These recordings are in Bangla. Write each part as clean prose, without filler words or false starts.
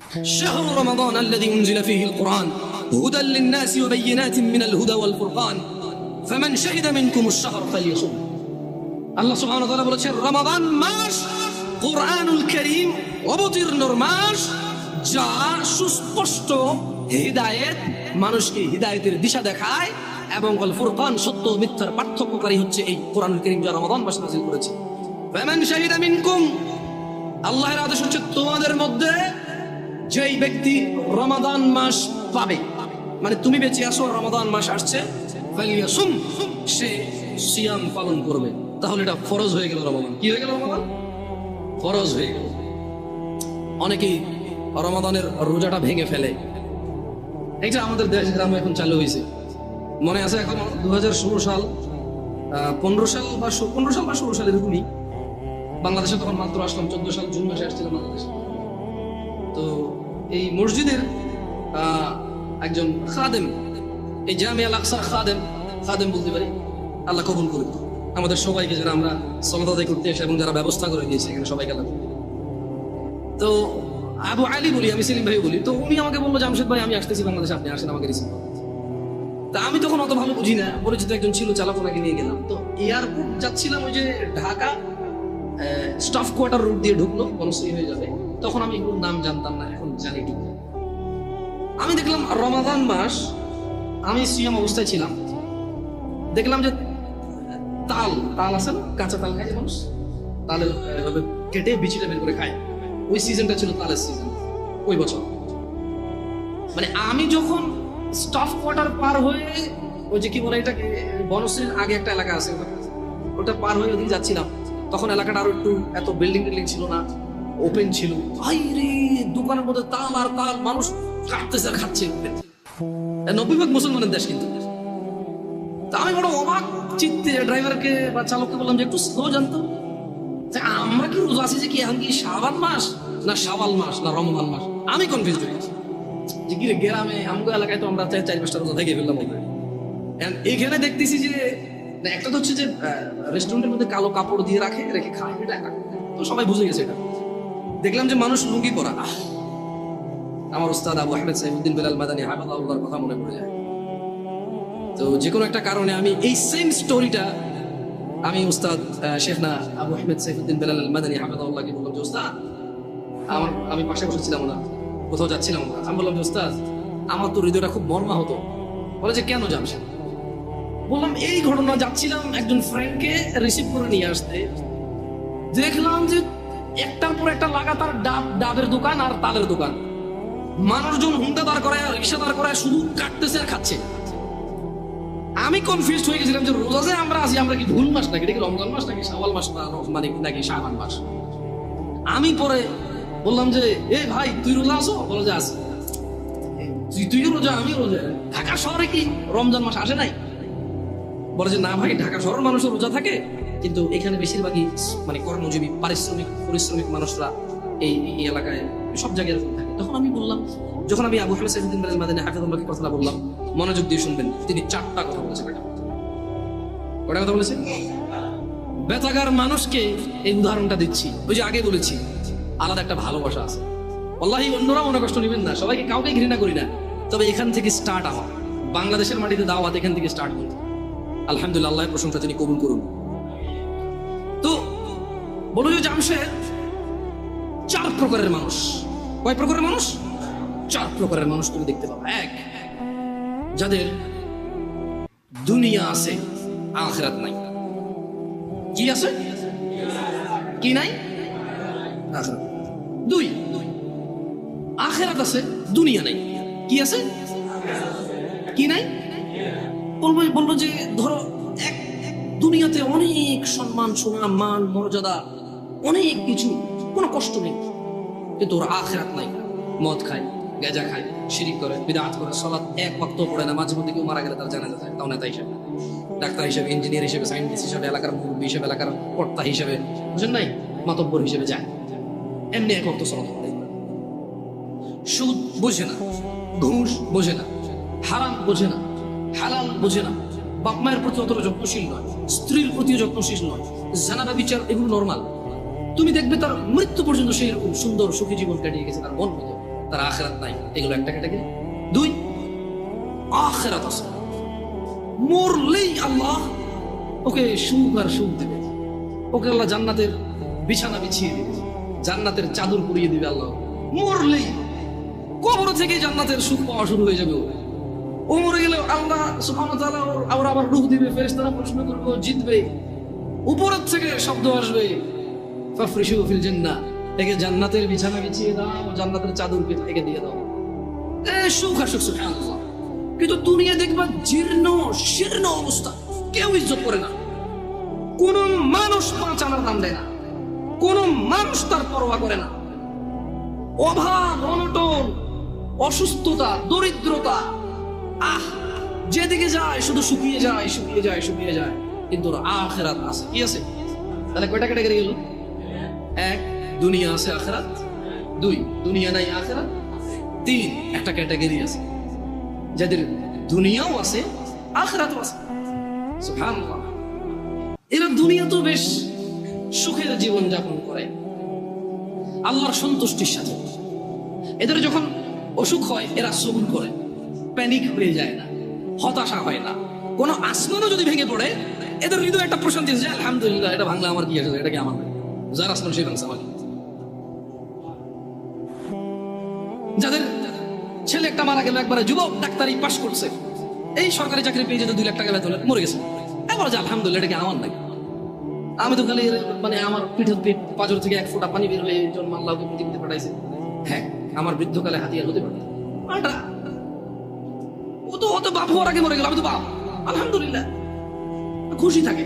شهر رمضان الذي أنزل فيه القرآن هدى للناس وبينات من الهدى والفرقان فمن شهد منكم الشهر فليصم আল্লাহ সুবহানাহু ওয়া তাআলা বলেছেন রমাদান মাস কোরআনুল কারীম অবতীর্ণর মাস যা সুস্পষ্ট হিদায়াত মানুষকে হিদায়াতের দিশা দেখায় এবং আল ফুরকান সত্য ও মিথ্যার পার্থক্যকারী হচ্ছে এই কোরআনুল কারীম যা রমাদান মাসে নাযিল করেছে ফামান শাহিদা মিনকুম আল্লাহর আদেশ হচ্ছে তোমাদের মধ্যে যেই ব্যক্তি রমাদান মাস পাবে মানে তুমি বেঁচে আসো রমাদান মাস আসছে ফালিয়াসুম সে সিয়াম পালন করবে তাহলে এটা ফরজ হয়ে গেল রমাদান কি হয়ে গেল রমাদান ফরজ হয়ে গেল অনেকেই রমাদানের রোজাটা ভেঙে ফেলে এটা আমাদের দেশ গ্রামে এখন চালু হয়েছে মনে আছে এখন 2016 সাল 15 সাল বা 16 সাল এরকমই বাংলাদেশে তখন মাত্র আসলাম 14 সাল জুন মাসে আসছিলাম বাংলাদেশে তো এই মসজিদের একজন খাদেম এই জামিয়া আল আকসার খাদেম বলতে পারি আল্লাহ কবুল করুন আমাদের সবাইকে যারা আমরা সালাত আদায় করতে এসে এবং যারা ব্যবস্থা করে দিয়েছে এখানে সবাইকে আল্লাহ তো আবু আলী বলি আমি সেলিম ভাই বলি তো উনি আমাকে বললো জামশেদ ভাই আমি আসতেছি বাংলাদেশে আপনি আসেন আমাকে রিসিভ তা আমি তখন অত ভালো বুঝি না পরিচিত একজন ছিল চালক ওনাকে নিয়ে গেলাম তো এয়ারপোর্ট যাচ্ছিলাম ওই যে ঢাকা স্টাফ কোয়ার্টার রুট দিয়ে ঢুকলো বনশ্রী হয়ে যাবে তখন আমি এগুলোর নাম জানতাম না এখন জানি ঠিক আমি দেখলাম রমাদান মাস আমি সিয়াম অবস্থায় ছিলাম দেখলাম যে তাল আছে না কাঁচা তাল খায় মানুষ তালের এভাবে কেটে বিচিটা বের করে খায় ওই সিজনটা ছিল তালের সিজন ওই বছর মানে আমি যখন স্টাফ কোয়ার্টার পার হয়ে ওই যে কি বলে এটাকে বনশ্রীর আগে একটা এলাকা আছে ওটা পার হয়ে ওদিকে যাচ্ছিলাম তখন এলাকাটা আরো একটু এত বিল্ডিং ছিল না ওপেন ছিল ভাই রে দোকানের মধ্যে তাল আর তাল মানুষ কাটতেছে আর খাচ্ছে 90% মুসলমানের দেশ কিন্তু তা আমি বড় অবাক চিত্তে ড্রাইভারকে বা চালককে বললাম যে একটু স্লো জানতো যে আমরা কি রোজা আছি যে কি এখন কি শাবান মাস না শাওয়াল মাস না রমজান মাস আমি কনফিউজ হয়ে গেছি যে কি রে গ্রামে আমগো এলাকায় তো আমরা 4-5টা রোজা থেকে ফেললাম এখানে দেখতেছি যে একটা তো হচ্ছে যে রেস্টুরেন্টের মধ্যে কালো কাপড় দিয়ে রেখে খায় এটা তো সবাই বুঝে গেছে এটা দেখলাম যে মানুষ লুঙ্গি পরা আমার উস্তাদ আবু আহমেদ সাইফুদ্দিন বেলাল মাদানী হাফিজাহুল্লাহর কথা মনে পড়ে যায় তো যে কোনো একটা কারণে আমি এই সেম স্টোরিটা আমি উস্তাদ শেখনা আবু আহমেদ সাইফুদ্দিন বেলাল মাদানী হাফিজাহুল্লাহকে বললাম যে উস্তাদ আমি পাশে বসেছিলাম না কোথাও যাচ্ছিলাম না আমি বললাম যে উস্তাদ আমার তো হৃদয়টা খুব মর্মা হতো বলে যে কেন জামশেদ বললাম এই ঘটনা যাচ্ছিলাম একজন ফ্রেন্ডকে রিসিভ করে নিয়ে আসতে দেখলাম যে একটার পর একটা লাগাতার ডাবের দোকান আর তালের দোকান মানুষজন হুন্ডা দাঁড় করায় রিক্সা দাঁড় করায় শুধু কাটতেছে আর খাচ্ছে আমি কনফিউজ হয়ে গেছিলাম যে রোজা যে আমরা আছি আমরা কি ভুল মাস নাকি এটা কি রমজান মাস নাকি শাওয়াল মাস মানে নাকি শাবান মাস আমি পরে বললাম যে এ ভাই তুই রোজা আছো বলো যে আছি তুই রোজা আমি রোজা ঢাকা শহরে কি রমজান মাস আসে নাই বলে যে না ভাই ঢাকা শহরের মানুষের রোজা থাকে কিন্তু এখানে বেশিরভাগই মানে কর্মজীবী পরিশ্রমিক মানুষরা এই এলাকায় সব জায়গায় এরকম থাকে তখন আমি বললাম যখন আমি আবু আহমেদ সাইফুদ্দিন বেলাল মাদানী হাফিজাহুল্লাহকে কথাটা বললাম মনোযোগ দিয়ে শুনবেন তিনি 4টা কথা বলেছেন কটা কথা বলেছেন বেতাগার মানুষকে এই উদাহরণটা দিচ্ছি ওই যে আগে বলেছি আলাদা একটা ভালোবাসা আছে আল্লাহি অন্যরা মনে কষ্ট নেবেন না সবাইকে কাউকে ঘৃণা করি না তবে এখান থেকে স্টার্ট আমার বাংলাদেশের মাটিতে দাওয়াত এখান থেকে স্টার্ট করতে আলহামদুলিল্লাহ আল্লাহর প্রশংসা তিনি কবুল করুন তো বলো যে জামশেদ 4 প্রকারের মানুষ কয় প্রকারের মানুষ 4 প্রকারের মানুষ তুমি দেখতে পাবে এক যাদের দুনিয়া আছে আখিরাত নাই কি আছে কি নাই আখিরাত 2 আখিরাত আছে দুনিয়া নাই কি আছে কি নাই বলবো যে ধরো এক দুনিয়াতে অনেক সম্মান সুনাম মান মর্যাদা অনেক কিছু কোনো কষ্ট নেই কিন্তু ওর আখিরাত নাই মদ খায় গাঁজা খায় শিরিক করে বিদআত করে সালাত এক ওয়াক্ত পড়ে না মাঝে মধ্যে কেউ মারা গেলে তার জানাজা যায় তাও নেতা হিসেবে ডাক্তার হিসেবে ইঞ্জিনিয়ার হিসেবে সায়েন্টিস্ট হিসেবে এলাকার মুরব্বী হিসেবে এলাকার কর্তা হিসেবে বুঝেন নাই মাতব্বর হিসেবে যায় এমনি এক ওয়াক্ত সালাত পড়ে সুদ বোঝে না ঘুষ বোঝে না হারাম বোঝে না হালাল বোঝে না বাপ মায়ের প্রতি অতটা যত্নশীল নয় স্ত্রীর প্রতিও যত্নশীল নয় জানাবা বিচার এগুলো নর্মাল তুমি দেখবে তার মৃত্যু পর্যন্ত সে এরকম সুন্দর সুখী জীবন কাটিয়ে গেছে তার মন মতো তার আখিরাত নাই, এগুলো একটা ক্যাটাগরি। দুই, আখিরাত আছে, মরলেই আল্লাহ ওকে সুখ আর সুখ দেবে, ওকে আল্লাহ জান্নাতের বিছানা বিছিয়ে দিবে, জান্নাতের চাদর পরিয়ে দিবে আল্লাহ। মরলেই কবর থেকে জান্নাতের সুখ পাওয়া শুরু হয়ে যাবে। ও মরে গেলে আল্লাহ সুবহানাহু ওয়া তাআলা ওর আবার রূহ দিবে, ফেরেশতারা প্রশ্ন করবে, ও জিতবে, উপরের থেকে শব্দ আসবে, ফাফরিশু ফিল জান্নাহ, একে জান্নাতের বিছানা বিছিয়ে দাও, জান্নাতের চাদর একে দিয়ে দাও। সুখ আর সুখ, সুবহানাল্লাহ। কিন্তু দুনিয়া দেখবা জীর্ণ শীর্ণ অবস্থা, কেউ ইজ্জত করে না, কোন মানুষ 5 আনার দাম দেয় না, কোন মানুষ তার পরোয়া করে না। অভাব, অনটন, অসুস্থতা, দরিদ্রতা, যেদিকে যায় শুধু শুকিয়ে যায়, শুকিয়ে যায়, শুকিয়ে যায়। কিন্তু আখিরাত আছে, কি আছে? তাহলে কয়টা ক্যাটাগরি গেল? 1, দুনিয়া আছে আখিরাত। 2, দুনিয়া নাই আখিরাত। 3, একটা ক্যাটাগরি আছে যাদের দুনিয়াও আছে আখিরাতও আছে। সুবহানাল্লাহ। এরা দুনিয়া তো বেশ সুখের জীবন যাপন করে আল্লাহর সন্তুষ্টির সাথে। এদের যখন অসুখ হয় এরা সবুর করে, প্যানিক হয়ে যায় না, হতাশা হয় না। কোনো আসমানও যদি ভেঙে পড়ে এদের হৃদয় একটা প্রশান্তি আছে, আলহামদুলিল্লাহ এটা ভাঙলে আমার কি আছে, এটা কি আমার, যার আসমান সেই ভাঙছে আমার। যাদের ছেলে একটা মারা গেল, একবারে যুবক, ডাক্তারি পাস করছে, এই সরকারি চাকরি পেয়ে যেত, 2 লাখ টাকা বেতন, মরে গেছে, এবার যে আলহামদুলিল্লাহ এটা কি আমার নাকি, আমি তো খালি মানে আমার পিঠের পাঁজর থেকে 1 ফোঁটা পানি বের হয়ে জন্ম আল্লাহকে পৃথিবীতে পাঠাইছে। হ্যাঁ, আমার বৃদ্ধকালে হাতিয়ার হতে পারে, ও তো অত বাপ হওয়ার আগে মরে গেল, আমি তো বাপ, আলহামদুলিল্লাহ, খুশি থাকে।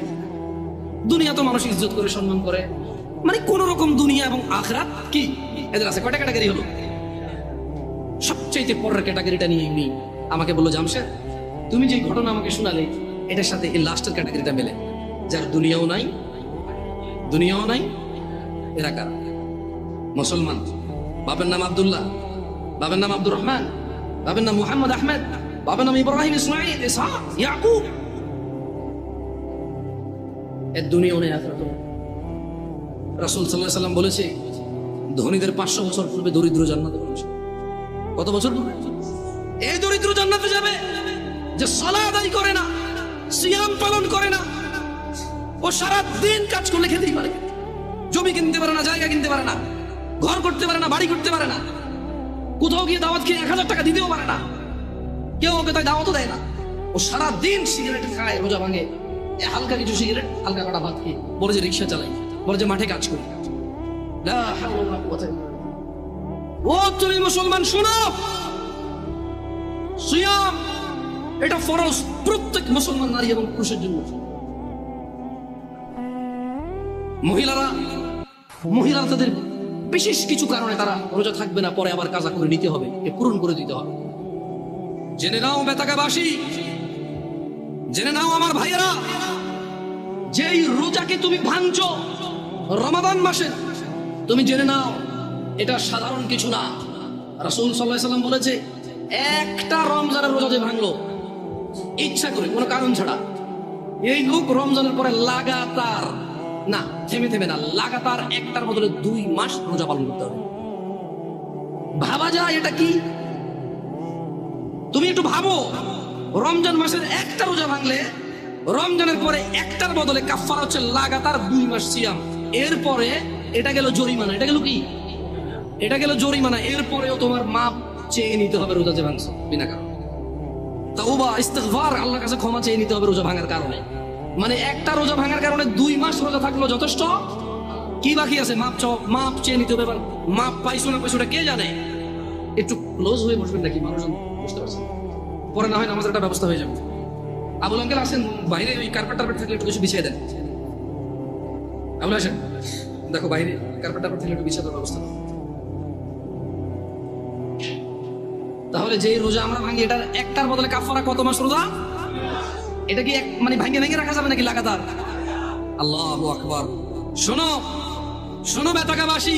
দুনিয়া তো মানুষ ইজ্জত করে, সম্মান করে, মানে কোন রকম দুনিয়া এবং আখিরাত কি এদের আছে। কয়টা ক্যাটাগরি হলো? সবচেয়ে পরের ক্যাটাগরিটা নিয়ে এমনি আমাকে বললো, জামশেদ তুমি যে ঘটনা আমাকে শোনালে এটার সাথে এই লাস্টের ক্যাটাগরিটা মেলে, যার দুনিয়াও নাই, দুনিয়াও নাই। এরা কারা? মুসলমান, বাপের নাম আব্দুল্লাহ, বাপের নাম আব্দুর রহমান, বাপের নাম মুহাম্মদ আহমেদ, বাপের নাম ইব্রাহিম, ইসমাইল, ইসহাক, ইয়াকুব। এর দুনিয়াও নেই, আখিরাতও নেই। রাসূল সাল্লাল্লাহু আলাইহি ওয়াসাল্লাম বলেছে, ধনীদের 500 বছর পূর্বে দরিদ্র জান্নাতে প্রবেশ। কত বছর পূর্বে? এই দরিদ্র জান্নাতে যাবে যে সালাত আদায় করে না, সিয়াম পালন করে না, ও সারা দিন কাজ করলে খেতেই পারে, জমি কিনতে পারে না, জায়গা কিনতে পারে না, ঘর করতে পারে না, বাড়ি করতে পারে না, কোথাও গিয়ে দাওয়াত খেয়ে 1000 টাকা দিতেও পারে না, কেউ ওকে তাই দাওয়াতও দেয় না। ও সারা দিন সিগারেট খায়, রোজা ভাঙে, হালকা কিছু সিগারেট, হালকা কাটা ভাত খেয়ে বলে যে রিক্সা চালাই, বলে যে মাঠে কাজ করি। লা হাওলা ওয়ালা কুওয়াতা ইল্লা বিল্লাহ। ও তুমি মুসলমান শোনো, সিয়াম এটা ফরজ প্রত্যেক মুসলমান নারী এবং পুরুষের জন্য। মহিলারা তাদের বিশেষ কিছু কারণে তারা রোজা থাকবে না, পরে আবার কাজা করে নিতে হবে, পূরণ করে দিতে হবে। জেনে নাও বেতাকাবাসী, জেনে নাও আমার ভাইয়েরা, যেই রোজাকে তুমি ভাঙছো রমাদান মাসে, তুমি জেনে নাও এটা সাধারণ কিছু না। রাসূল সাল্লাল্লাহু আলাইহি ওয়াসাল্লাম বলেছে, একটা রমজানের রোজা যে ভাঙলো ইচ্ছা করে, কোনো কারণ ছাড়া, এই লোক রমজানের পরে লাগাতার না, থেমে থেমে না, লাগাতার একটার বদলে 2 মাস রোজা পালন করতে হবে। ভাবা যায় এটা কি? তুমি একটু ভাবো, রমজান মাসের একটা রোজা ভাঙলে রমজানের পরে একটার বদলে কাফারা হচ্ছে লাগাতার 2 মাস সিয়াম। এরপরে এটা গেল জরিমানা, এটা গেল কি? এটা গেল জরিমানা। এরপরেও তোমার মাপ চেয়ে নিতে হবে রোজা যে ভাঙছো বিনা কারণে। তাওবা, ইস্তিগফার, আল্লাহর কাছে ক্ষমা চেয়ে নিতে হবে রোজা ভাঙার কারণে। মানে একটা রোজা ভাঙার কারণে 2 মাস রোজা থাকলো যথেষ্ট, কি বাকি আছে? মাপ চেয়ে নিতে হবে। মাপ পাইছো না পাইছো কে জানে। একটু ক্লোজ হয়ে বসবেন নাকি, মানুষজন বুঝতে পারছে, পরে না হয় আমাদের একটা ব্যবস্থা হয়ে যাবে। আবুল আঙ্কেল আসেন, বাইরে ওই কার্পেট থাকলে একটু কিছু বিছিয়ে দেন। আবুল আসেন, দেখো বাইরে কার্পেট থাকলে একটু বিছিয়ে দেওয়ার ব্যবস্থা। তাহলে যে রোজা আমরা ভাঙি, এটার একটার বদলে কাফারা কত মাস রোজা? এটা কি মানে ভাঙে ভেঙে রাখা যাবে নাকি লাগাতার? আল্লাহু আকবার। শোনো শোনো বেতাকাবাসী,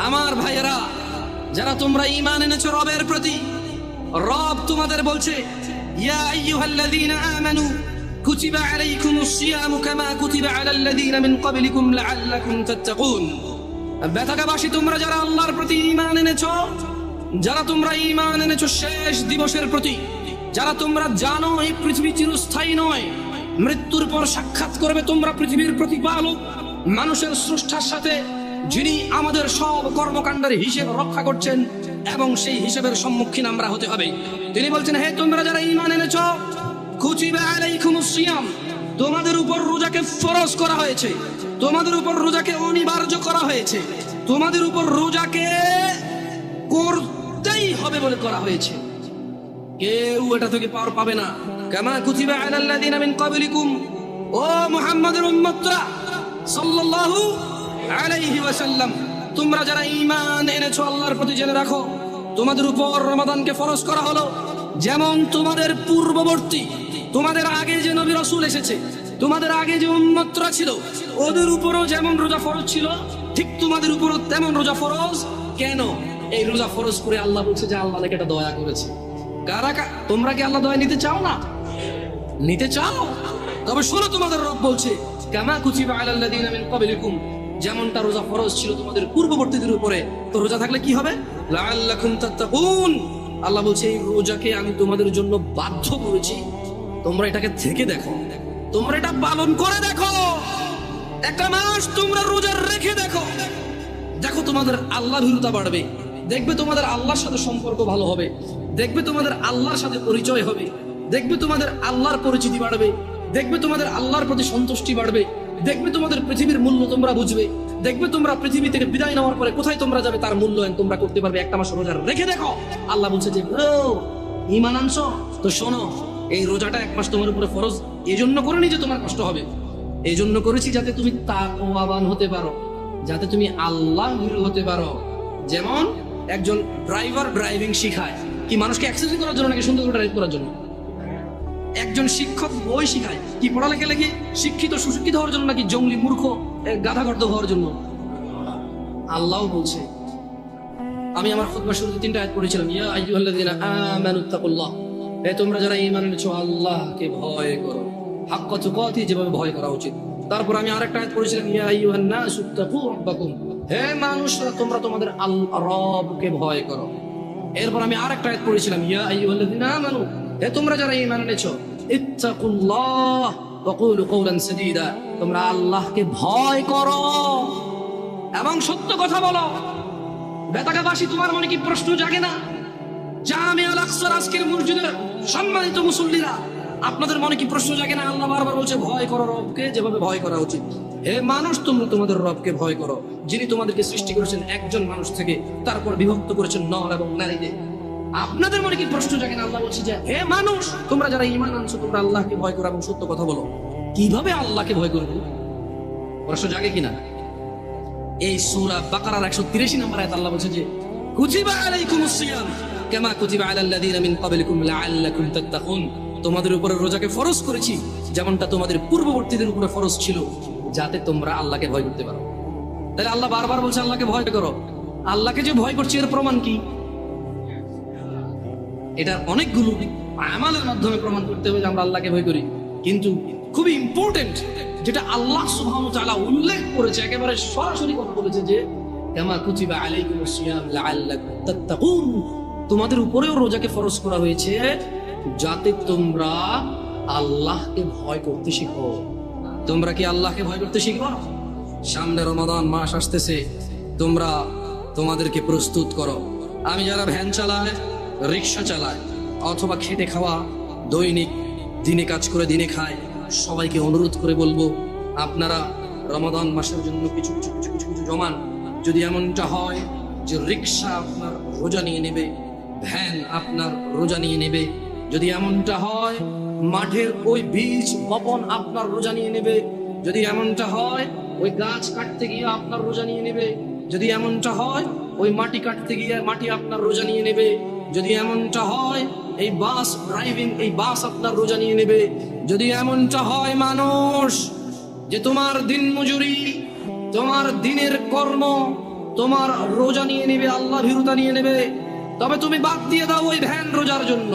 আমার ভাইয়েরা, যারা তোমরা ঈমান এনেছো রবের প্রতি, রব তোমাদের বলছে, ইয়া আইয়ুহাল্লাযীনা আমানু কুতিবা আলাইকুমুস সিয়ামু কামা কুতিবা আলাল্লাযীনা মিন ক্বাবলিকুম লাআল্লাকুম তাত্তাকুন। বেতাকাবাসী, তোমরা যারা আল্লাহর প্রতি ঈমান এনেছো, যারা তোমরা ঈমান এনেছো শেষ দিবসের প্রতি, যারা তোমরা জানো এই পৃথিবী চিরস্থায়ী নয়, মৃত্যুর পর সাক্ষাৎ করবে তোমরা পৃথিবীর প্রতিপালক মানুষের স্রষ্টার সাথে, যিনি আমাদের সব কর্মকাণ্ডের হিসেব রক্ষা করছেন, এবং সেই হিসেবের সম্মুখীন আমরা হতে হবে। তিনি বলছেন, হে তোমরা যারা ঈমান এনেছো, কুতিবা আলাইকুমুস সিয়াম, তোমাদের উপর রোজাকে ফরজ করা হয়েছে, তোমাদের উপর রোজাকে অনিবার্য করা হয়েছে, তোমাদের উপর রোজাকে করতেই হবে বলে করা হয়েছে। কেউ এটা থেকে পার পাবে না। কামা কুতিবা আলাল্লাযিনা মিন ক্বাবলিকুম, ও মুহাম্মাদের উম্মতরা সাল্লাল্লাহু আলাইহি ওয়াসাল্লাম, তোমরা যারা ঈমান এনেছো আল্লাহর প্রতি, জেনে রাখো তোমাদের উপর রমাদানকে ফরজ করা হলো, যেমন তোমাদের পূর্ববর্তী, তোমাদের আগে যে নবী রাসূল এসেছে, তোমাদের আগে যে উম্মতরা ছিল, ওদের উপরও যেমন রোজা ফরজ ছিল, ঠিক তোমাদের উপরও তেমন রোজা ফরজ। কেন এই রোজা ফরজ করে আল্লাহ বলছে যে আল্লাহ নাকি এটা দয়া করেছে। তোমরা কি আল্লাহ দয়া নিতে চাও না? নিতে চাও? তবে শোনো, তোমাদের রব বলছে, কামা কুতিবা আলাল্লাযিনা মিন ক্বাবলিকুম, যেমনটা রোজা ফরজ ছিল তোমাদের পূর্ববর্তীদের উপরে, তো রোজা থাকলে কি হবে? লাআল্লাকুম তাত্তাকুন, আল্লাহ বলছে এই রোজাকে আমি তোমাদের জন্য বাধ্য করেছি, তোমরা এটাকে থেকে দেখো, তোমরা এটা পালন করে দেখো, একটা মাস তোমরা রোজা রেখে দেখো, দেখো তোমাদের আল্লাহ ভীরুতা বাড়বে, দেখবে তোমাদের আল্লাহর সাথে সম্পর্ক ভালো হবে, দেখবে তোমাদের আল্লাহর সাথে পরিচয় হবে, দেখবে তোমাদের আল্লাহর পরিচিতি বাড়বে, দেখবে তোমাদের আল্লাহর প্রতি সন্তুষ্টি বাড়বে, দেখবে তোমাদের পৃথিবীর মূল্য তোমরা বুঝবে, দেখবে তোমরা পৃথিবী থেকে বিদায় নেওয়ার পরে কোথায় তোমরা যাবে তার মূল্যায়ন তোমরা করতে পারবে। একটা মাস রোজা রেখে দেখো। আল্লাহ বলছে যে ঈমান আনছো তো শোনো, এই রোজাটা এক মাস তোমার উপরে ফরজ এই জন্য করিনি যে তোমার কষ্ট হবে, এই জন্য করেছি যাতে তুমি তাকওয়াবান হতে পারো, যাতে তুমি আল্লাহ ভীরু হতে পারো। যেমন একজন ড্রাইভার ড্রাইভিং শিখায় কি মানুষকে অ্যাক্সিডেন্ট করার জন্য নাকি সুন্দর করে ড্রাইভ করার জন্য? একজন শিক্ষক বই শিখায় কি পড়ালেখা লেগে শিক্ষিত সুশিক্ষিত হওয়ার জন্য নাকি জঙ্গলি মূর্খ গাধাগর্দ হওয়ার জন্য? আল্লাহ বলছে, আমি আমার খুতবার শুরুতে 3টা আয়াত পড়েছিলাম, ইয়া আইয়ুহাল্লাযীনা আমানুত্তাকুল্লাহ, হে তোমরা যারা ঈমান এনেছো আল্লাহকে ভয় করো, হাক্কা তুকাতি, যেভাবে ভয় করা উচিত। তারপর আমি আরেকটা আয়াত পড়েছিলাম, ইয়া আইয়ুহান নাসুত্তাকু রাব্বাকুম, হে মানুষরা তোমরা তোমাদের রবকে ভয় করো। এরপর আমি আরেকটা আয়াত পড়েছিলাম, ইয়া আইয়ুহাল্লাযীনা আমানু, হে তোমরা যারা ঈমান এনেছো ইত্তাকুল্লাহ ওয়া কুলু কওলান সাদীদা, তোমরা আল্লাহকে ভয় করো এবং সত্য কথা বলো। বেতাকাবাসী, তোমার মনে কি প্রশ্ন জাগে না? জামিউল আকসার আজকের মসজিদের সম্মানিত মুসল্লিরা, আপনাদের মনে কি প্রশ্ন জাগে না? আল্লাহ বারবার বলছে ভয় করো রবকে, যেভাবে ভয় করা উচিত। হে মানুষ, তোমরা তোমাদের রবকে ভয় করো, যিনি তোমাদেরকে সৃষ্টি করেছেন একজন মানুষ থেকে, তারপর বিভক্ত করেছেন নর এবং নারীদের। আপনাদের মনে কি প্রশ্ন জাগে না? আল্লাহ বলছে যে হে মানুষ, তোমরা যারা ঈমান আনছো তোমরা আল্লাহকে ভয় করো এবং সত্য কথা বলো। কিভাবে আল্লাহকে ভয় করবো? প্রশ্ন জাগে কিনা? এই সূরা বাকারার 183 নম্বর আয়াত আল্লাহ বলছে যে কুতিবা আলাইকুমুস সিয়াম কামা কুতিবা আলাল্লাযীনা মিন ক্বাবলিকুম লাআল্লাকুম তাত্তাকুন, তোমাদের উপরে রোজাকে ফরজ করেছি যেমনটা তোমাদের পূর্ববর্তীদের উপরে ফরজ ছিল, যাতে তোমরা আল্লাহকে ভয় করতে পারো। তাহলে আল্লাহ বারবার বলছে আল্লাহকে ভয় করো। আল্লাহকে যে ভয় করছে এর প্রমাণ কি? এটা অনেকগুলো আমালের মাধ্যমে প্রমাণ করতে হবে যে আমরা আল্লাহকে ভয় করি, কিন্তু খুবই ইম্পর্টেন্ট যেটা আল্লাহ সুবহানাহু ওয়া তাআলা উল্লেখ করেছে, একেবারে সরাসরি কথা বলেছে যে কামা কুতিবা আলাইকুমুস সিয়াম লাআল্লাকুম তাত্তাকুন, তোমাদের উপরেও রোজাকে ফরজ করা হয়েছে যাতে তোমরা আল্লাহকে ভয় করতে শিখো। তোমরা কি আল্লাহকে ভয় করতে শিখো? সামনে রমাদান মাস আসতেছে, তোমরা তোমাদেরকে প্রস্তুত করো। আমি যারা ভ্যান চালায়, রিক্সা চালায়, অথবা খেটে খাওয়া, দৈনিক দিনে কাজ করে দিনে খায়, সবাইকে অনুরোধ করে বলবো আপনারা রমাদান মাসের জন্য কিছু কিছু কিছু কিছু কিছু জমান। যদি এমনটা হয় যে রিক্সা আপনার রোজা নিয়ে নেবে, ভ্যান আপনার রোজা নিয়ে নেবে, যদি এমনটা হয় মাঠের ওই বীজ বপন আপনার রোজা নিয়ে নেবে, যদি এমনটা হয় ওই গাছ কাটতে গিয়ে আপনার রোজা নিয়ে নেবে, যদি এমনটা হয় ওই মাটি কাটতে গিয়ে মাটি আপনার রোজা নিয়ে নেবে, যদি এমনটা হয় এই বাস ড্রাইভিং, এই বাস আপনার রোজা নিয়ে নেবে, যদি এমনটা হয় মানুষ যে তোমার দিন মজুরি, তোমার দিনের কর্ম তোমার রোজা নিয়ে নেবে, আল্লাহ ভীরুতা নিয়ে নেবে, তবে তুমি বাদ দিয়ে দাও ওই ভ্যান রোজার জন্য।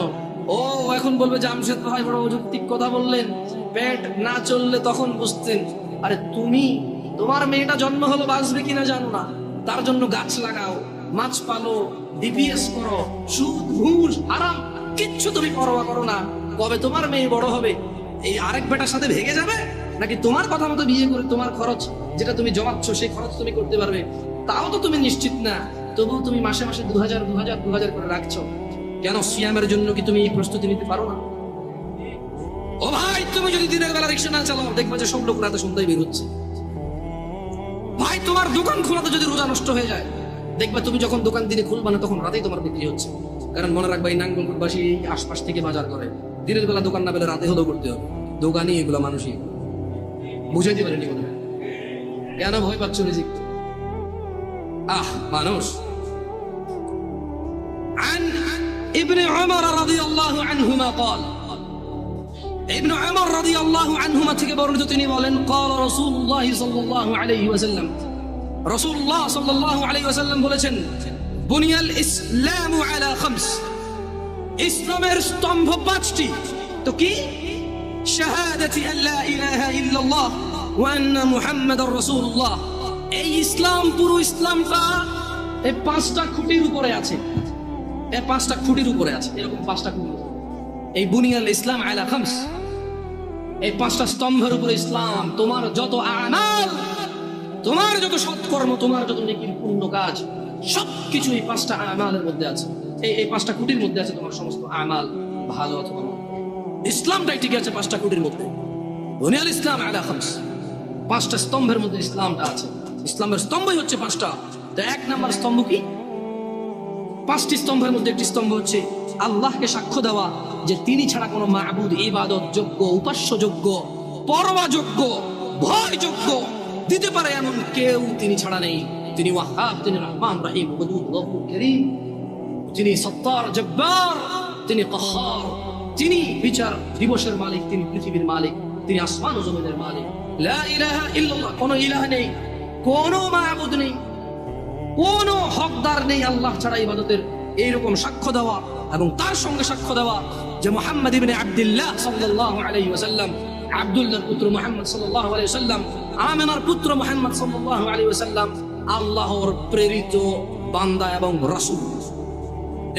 ও এখন বলবে জামশেদ ভাই বড় অযৌক্তিক কথা বললেন, পেট না চললে তখন বুঝতেন। আরে তুমি, তোমার মেয়েটা জন্ম হলো বাঁচবে কিনা জানো না, তার জন্য গাছ লাগাও, মাছ পালো, ডিপিএস করো, সুদ ঘুষ হারাম, কিচ্ছু তুমি পরোয়া করো না। কবে তোমার মেয়ে বড় হবে এই আরেক বেটার সাথে ভেগে যাবে, নাকি তোমার কথা মতো বিয়ে করে তোমার খরচ যেটা তুমি জমাচ্ছ সেই খরচ তুমি করতে পারবে, তাও তো তুমি নিশ্চিত না। তবুও তুমি মাসে মাসে 2000 করে রাখছো কেন? সিয়ামের জন্য কি তুমি এই প্রস্তুতি নিতে পারো না? ও ভাই, তুমি যদি দিনের বেলা রিক্সা না চালাও, দেখবে যে সব লোক রাতে সন্ধ্যায় বের হচ্ছে। ভাই, তোমার দোকান খোলাতে যদি রোজা নষ্ট হয়ে যায়, দেখবে তুমি যখন দোকান দিনে খুলবা না তখন রাতেই তোমার বিক্রি হচ্ছে। কারণ মনে রাখবা, এই নাঙ্গলকোটবাসী আশপাশ থেকে বাজার করে, দিনের বেলা দোকান না পেলে রাতে হলেও করতে হবে। দোকানই এগুলো মানুষই বুঝাইতে পারেনি মনে হয়। কেন ভয় পাচ্ছ রিজিক? মানুষ। عن ابن عمر رضي الله عنهما قال ابن عمر رضي الله عنهما থেকে বর্ণিত তিনি বলেন قال رسول الله صلى الله عليه وسلم রাসূলুল্লাহ সাল্লাল্লাহু আলাইহি ওয়াসাল্লাম বলেছেন বুনিয়াল ইসলামু আলা খামস, ইসলামের স্তম্ভ পাঁচটি। তো কি? শাহাদাতি আল্লা ইলাহা ইল্লাল্লাহ ওয়া আন্না মুহাম্মাদার রাসূলুল্লাহ। এই ইসলাম, পুরো ইসলামটা এই পাঁচটা খুঁটির উপরে আছে। এই পাঁচটা খুঁটির উপরে আছে, এরকম পাঁচটা খুঁটি। এই বুনিয়াল ইসলাম আলা খামস, এই পাঁচটা স্তম্ভের উপরে ইসলাম। তোমার যত আমাল, তোমার যত সৎকর্ম, তোমার যত নেকির পূর্ণ কাজ, সবকিছু এই পাঁচটা আমালের মধ্যে আছে। এই পাঁচটা খুঁটির মধ্যে আছে তোমার সমস্ত আমাল, ভালো অথবা ইসলামটাই ঠিক আছে পাঁচটা খুঁটির মধ্যে। বুনিয়াল ইসলাম আলা খামস, পাঁচটা স্তম্ভের মধ্যে ইসলামটা আছে। ইসলামের স্তম্ভই হচ্ছে পাঁচটা। তো এক নাম্বার স্তম্ভ কি? পাঁচটি স্তম্ভের মধ্যে একটি স্তম্ভ হচ্ছে আল্লাহকে সাক্ষ্য দেওয়া যে তিনি ছাড়া কোনো মাবুদ, ইবাদত যোগ্য, উপাস্য যোগ্য, পরোয়া যোগ্য, ভয় যোগ্য দিতে পারে এমন কেউ তিনি ছাড়া নেই। তিনি ওয়াহ্হাব, তিনি রহমান রহিম, ওয়াদুদ, গফুর, কারীম, তিনি সত্তার, জব্বার, তিনি কাহ্হার, তিনি বিচার দিবসের মালিক, তিনি পৃথিবীর মালিক, তিনি আসমান ও জমিনের মালিক। লা ইলাহা ইল্লাল্লাহ, কোনো ইলাহ নেই, কোনো মাবুদ নেই, কোনো হকদার নেই আল্লাহ ছাড়া ইবাদতের, এইরকম সাক্ষ্য দেওয়া এবং তার সঙ্গে সাক্ষ্য দেওয়া যে মুহাম্মদ ইবনে আব্দুল্লাহ সাল্লাল্লাহু আলাইহি ওয়াসাল্লাম, আব্দুল্লাহর পুত্র মুহাম্মদ সাল্লাল্লাহু আলাইহি ওয়াসাল্লাম, আমিনার পুত্র মুহাম্মদ সাল্লাল্লাহু আলাইহি ওয়াসাল্লাম আল্লাহর প্রেরিত বান্দা এবং রাসূল।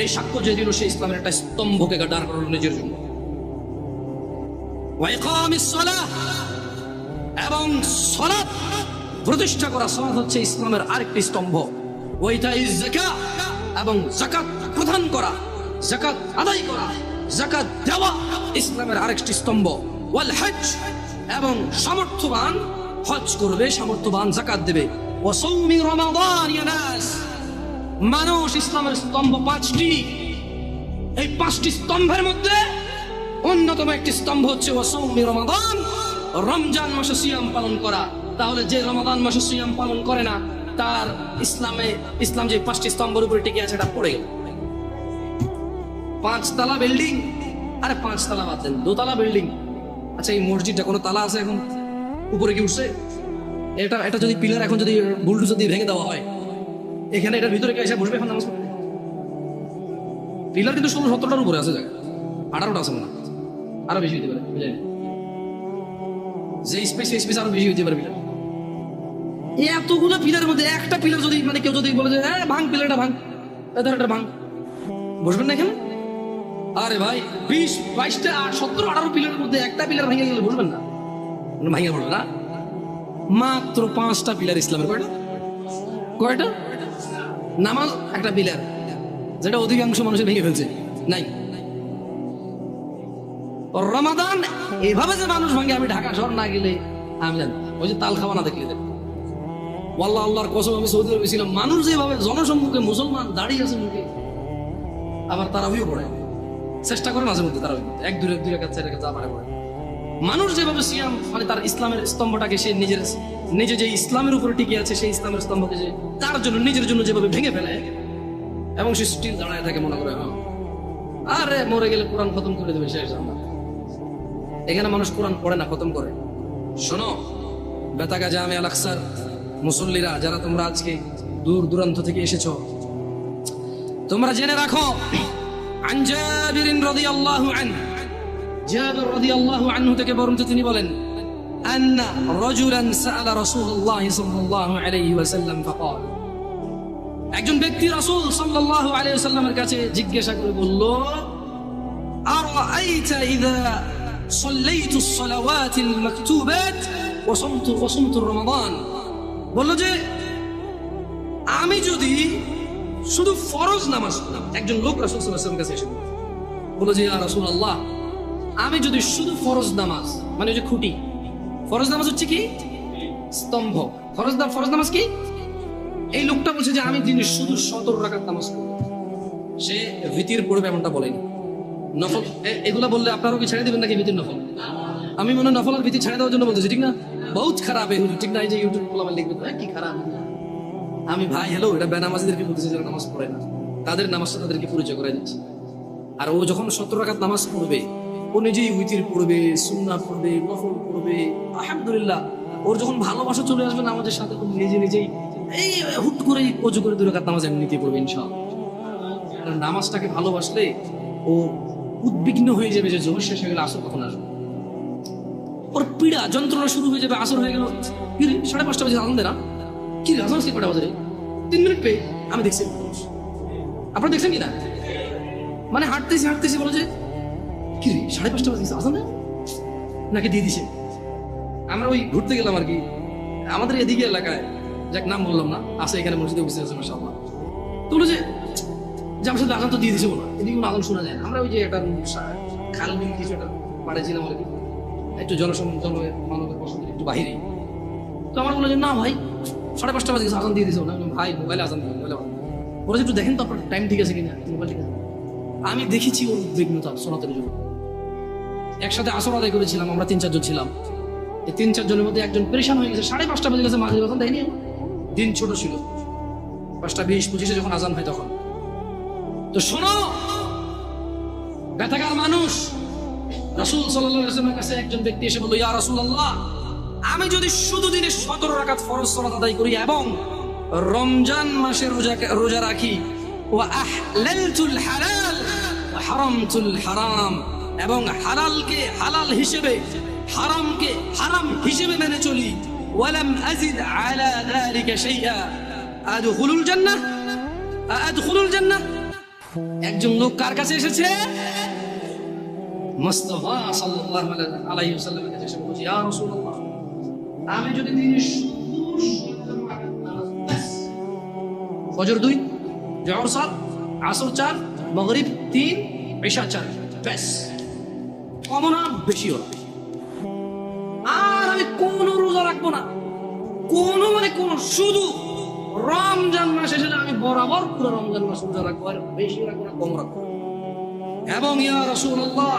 এই সাক্ষ্য যে দিল, সেই ইসলামের একটা স্তম্ভকে দাঁড় করালো নিজের জন্য। ওয়া ইকামিস সালাহ, এবং সালাত প্রতিষ্ঠা করা। সালাত হচ্ছে ইসলামের আরেকটি স্তম্ভ। ওয়া ইতাইজ যাকাত, এবং যাকাত প্রদান করা, যাকাত আদায় করা, যাকাত দেওয়া ইসলামের আরেকটি স্তম্ভ। ওয়াল হজ, এবং সামর্থ্যবান হজ করবে, সামর্থ্যবান যাকাত দেবে। ওয়া সাওমি রমাদান, ইয়া নাস, মানুষ। ইসলামের স্তম্ভ পাঁচটি। এই পাঁচটি স্তম্ভের মধ্যে অন্যতম একটি স্তম্ভ হচ্ছে ওয়া সাওমি রমাদান, রমজান মাসে সিয়াম পালন করা। তাহলে যে রমাদান মাসে সিয়াম পালন করে না, তার ইসলাম যে পাঁচটি স্তম্ভের উপরে টিকে আছে এটা পড়ে গেল। পাঁচতলা বিল্ডিং, আরে পাঁচতলা বাদ দেন, দোতলা বিল্ডিং। আচ্ছা, এই মসজিদটা কোনো তালা আছে এখন? উপরে কি উঠছে? এটা যদি পিলার এখন যদি বুলডোজার দিয়ে ভেঙে দেওয়া হয়, এখানে এটার ভিতরে কে এসে বসবে এখন নামাজ পড়তে? পিলার কিন্তু 16-17টার উপরে আছে, জায়গা 18টা আছে মনে হয়, আরো বেশি হতে পারে, বুঝলেন? যে স্পেস আরো বেশি হতে পারে পিলার। এতগুলো পিলারের মধ্যে একটা পিলার যদি কেউ যদি বলে যে ভাঙ, পিলারটা ভাঙ, এটা ভাঙ, বসবেন না এখানে? আরে ভাই, 20, 22টা, 17, 18 পিলারের মধ্যে একটা পিলার ভেঙে গেলে বসবেন না? ভাঙে পড়বে না। মাত্র 5টা পিলার ইসলামের। কয়টা? নামাজ একটা পিলার, যেটা অধিকাংশ মানুষের ভেঙে ফেলছে। নাই রমাদান এভাবে যে মানুষ ভাঙে, আমি ঢাকা শহর না গেলে আমি জানি। ওই যে তাল খাওয়া না দেখলে ওয়াল্লাহ, আল্লাহর কসম, আমি সৌদি আরবে ছিলাম, মানুষ যেভাবে জনসম্মুখে মুসলমান দাঁড়িয়ে আছে মুখে, আবার তারাবিও পড়ে, চেষ্টা করে মাঝে মধ্যে তারাবি, 1-2 রাকাত 4 রাকাত যা পারে পড়ে। মানুষ যেভাবে সিয়াম, তার ইসলামের স্তম্ভটাকে সে নিজে যে ইসলামের উপরে টিকে আছে, সেই ইসলামের স্তম্ভকে যে তার জন্য, নিজের জন্য যেভাবে ভেঙে ফেলে, এবং সে স্টিল দাঁড়ায় থাকে, মনে করে আরে মরে গেলে কোরআন খতম করে দেবে শেষ। এখানে মানুষ কোরআন পড়ে না, খতম করে। শোনো বেতাগা জামে আল আকসার মুসল্লিরা, যারা তোমরা আজকে দূর দূরান্ত থেকে এসেছো, তোমরা জেনে রাখো, আন জাবির রাদিয়াল্লাহু আনহু, জাবির রাদিয়াল্লাহু আনহু থেকে বর্ণিত, তিনি বলেন আন্না রাজুলান সাআলা রাসূলুল্লাহ সাল্লাল্লাহু আলাইহি ওয়াসাল্লাম ফাকাল, একজন ব্যক্তি রাসূল সাল্লাল্লাহু আলাইহি ওয়াসাল্লামের কাছে জিজ্ঞাসা করে বলল, আরাআইতা ইযা সাল্লাইতু আস-সালাওয়াতিল মাকতুবাত ওয়া সুমতু রমাদান, বলল যে আমি যদি শুধু ফরজ নামাজ পড়লাম। একজন লোক রাসূল সাল্লাল্লাহু আলাইহি ওয়াসাল্লামের কাছে এসে বলল যে ইয়া রাসূলুল্লাহ, আমি যদি শুধু ফরজ নামাজ, মানে ওই যে খুঁটি, ফরজ নামাজ হচ্ছে কি স্তম্ভ, ফরজ নামাজ কি, এই লোকটা বলছে যে আমি দিনে শুধু 17 রাকাত নামাজ পড়ব। সে ভিতির পড়বে এমনটা বলেনি, নফল এগুলা বললে আপনারাও কি ছেড়ে দিবেন নাকি ভিতির নফল? আমি মনে হয় নফল আর ভিতি ছেড়ে দেওয়ার জন্য বলতেছি, ঠিক না? বহুত খারাপ এই ঠিক না? এই যে ইউটিউব বলা লিখবে কি খারাপ। আমি ভাই হ্যালো, এটা বেনামাজিদেরকে বলতেছি যারা নামাজ পড়ে না, তাদের নামাজটা তাদেরকে পরিচয় করে দিচ্ছি। আর ও যখন 17 রাকাত নামাজ পড়বে, ও নিজেই উইতির পড়বে, সুন্নাহ পড়বে, নফল পড়বে, আলহামদুলিল্লাহ। ওর যখন ভালোবাসা চলে আসবে নামাজের সাথে, ও নিজেই এই হুট করে ওযু করে 2 রাকাত নামাজ এমনিতেই পড়বে ইনশাআল্লাহ। কারণ নামাজটাকে ভালোবাসলে ও উদ্বিগ্ন হয়ে যাবে যে জোহর শেষ হয়ে গেলে আসর কখন আসবে। ওর পীড়া যন্ত্রণা শুরু হয়ে যাবে, আসর হয়ে গেল, 5:30 বাজে আনন্দে না কি আজান কি কটা বাজে 3 মিনিট পেয়ে। আমি দেখছি, আপনারা দেখছেন কি না? মানে হাঁটতেছি বলো যে কি 5:30 বাজে আজান নাকি দিয়ে দিছে। আমরা ওই ঘুরতে গেলাম আর কি, আমাদের এদিকে এলাকায়, যাক নাম বললাম না, আছে এখানে মসজিদে বসে আছে মাশাআল্লাহ। তো বলো যে আমার সাথে আজান তো দিয়ে দিছে, বলো এদিকে কোনো আজান শোনা যায় না। আমরা ওই যে একটা খাল বিল কিছু একটা পাড়েছিলাম আর কি, একটু মানবের পছন্দের একটু বাহিরে। তো আমার বলে যে না ভাই 5:30 বাজে আজান দিয়ে দিছে। ভাই মোবাইলে আজান দিয়ে মোবাইলে বলে যে একটু দেখেন তো আপনার টাইম ঠিক আছে কিনা, মোবাইল ঠিক আছে। আমি দেখেছি ওর উদ্বিগ্নতা সনাতনের জন্য। একসাথে আসর আদায় করেছিলাম আমরা, 3-4 জন ছিলাম। এই 3-4 জনের মধ্যে একজন পরেশান হয়ে গেছে, 5:30 বাজে গেছে, মাঝে যখন দেয়নি, দিন ছোট ছিল, 5:20-25 যখন আজান হয় তখন। তো শোনো ব্যথাকার মানুষ, রাসূল সাল্লাল্লাহু আলাইহি ওয়াসাল্লামের কাছে একজন ব্যক্তি এসে বলল, ইয়া রাসূলুল্লাহ, আমি যদি শুধু দিনে 17 রাকাত ফরজ সালাত আদায় করি এবং রমজান মাসে রোজা রাখি, ওয়া আহলালতুল হালাল ওয়া হারামতুল হারাম, এবং হালালকে হালাল হিসেবে, হারামকে হারাম হিসেবে মেনে চলি, ওয়ালাম আযিদ আলা যালিকা শাইআ আদখুলুল জান্নাহ আদখুলুল জান্নাহ। একজন লোক কার কাছে এসেছে? মুস্তাফা সাল্লাল্লাহু আলাইহি ওয়াসাল্লামের কাছে এসে বলছে, ইয়া রাসূলুল্লাহ, আমি যদি দিনে ফজর 2, জোহর 7, আসর 4, মাগরিব 3, ইশা 4, ব্যাস, কম না বেশি হলো, আর আমি কোনো রোজা রাখবো না, কোনো শুধু রমজান মাস এসে আমি বরাবর পুরো রমজান মাস রোজা রাখবো, আর বেশি রাখবো না কম রাখবো। এবং ইয়া রাসূলুল্লাহ,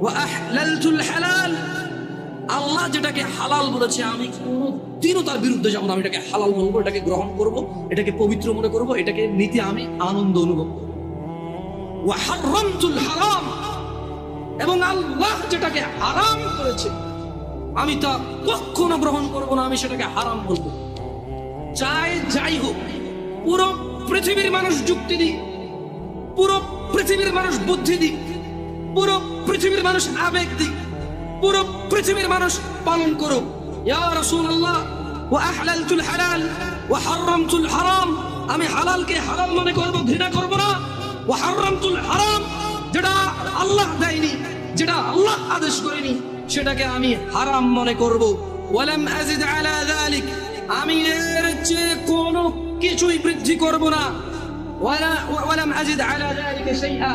ওয়া আহলালতুল হালাল, আল্লাহ যেটাকে হালাল বলেছে আমি কোনোদিনও তার বিরুদ্ধে যাবো না, আমি এটাকে হালাল বলবো, এটাকে গ্রহণ করব, এটাকে পবিত্র মনে করব, এটাকে নিতে আমি আনন্দ অনুভব করব। ওয়া হারামতুল হারাম, এবং আল্লাহ যেটাকে হারাম করেছে আমি তা কখনো গ্রহণ করব না, আমি সেটাকে হারাম বলবো। চাই যাই হোক, পুরো পৃথিবীর মানুষ যুক্তি দিক, পুরো পৃথিবীর মানুষ বুদ্ধি দিক, পুরো পৃথিবীর মানুষ আবেগ দিক, পুরো পৃথিবীর মানুষ পালন করুক, ইয়া রাসূলুল্লাহ, ওয়া আহলালতুল হালাল ওয়া হারামতুল হারাম, আমি হালালকে হালাল মনে করব, ঘৃণা করব না, ওয়া হারামতুল হারাম, যেটা আল্লাহ দেয়নি, যেটা আল্লাহ আদেশ করেনি, সেটাকে আমি হারাম মনে করব। ওয়ালাম আযিদ আলা যালিক, আমি এর চেয়ে কোনো কিছুই বৃদ্ধি করব না। ওয়ালাম আযিদ আলা যালিকা শাইআ,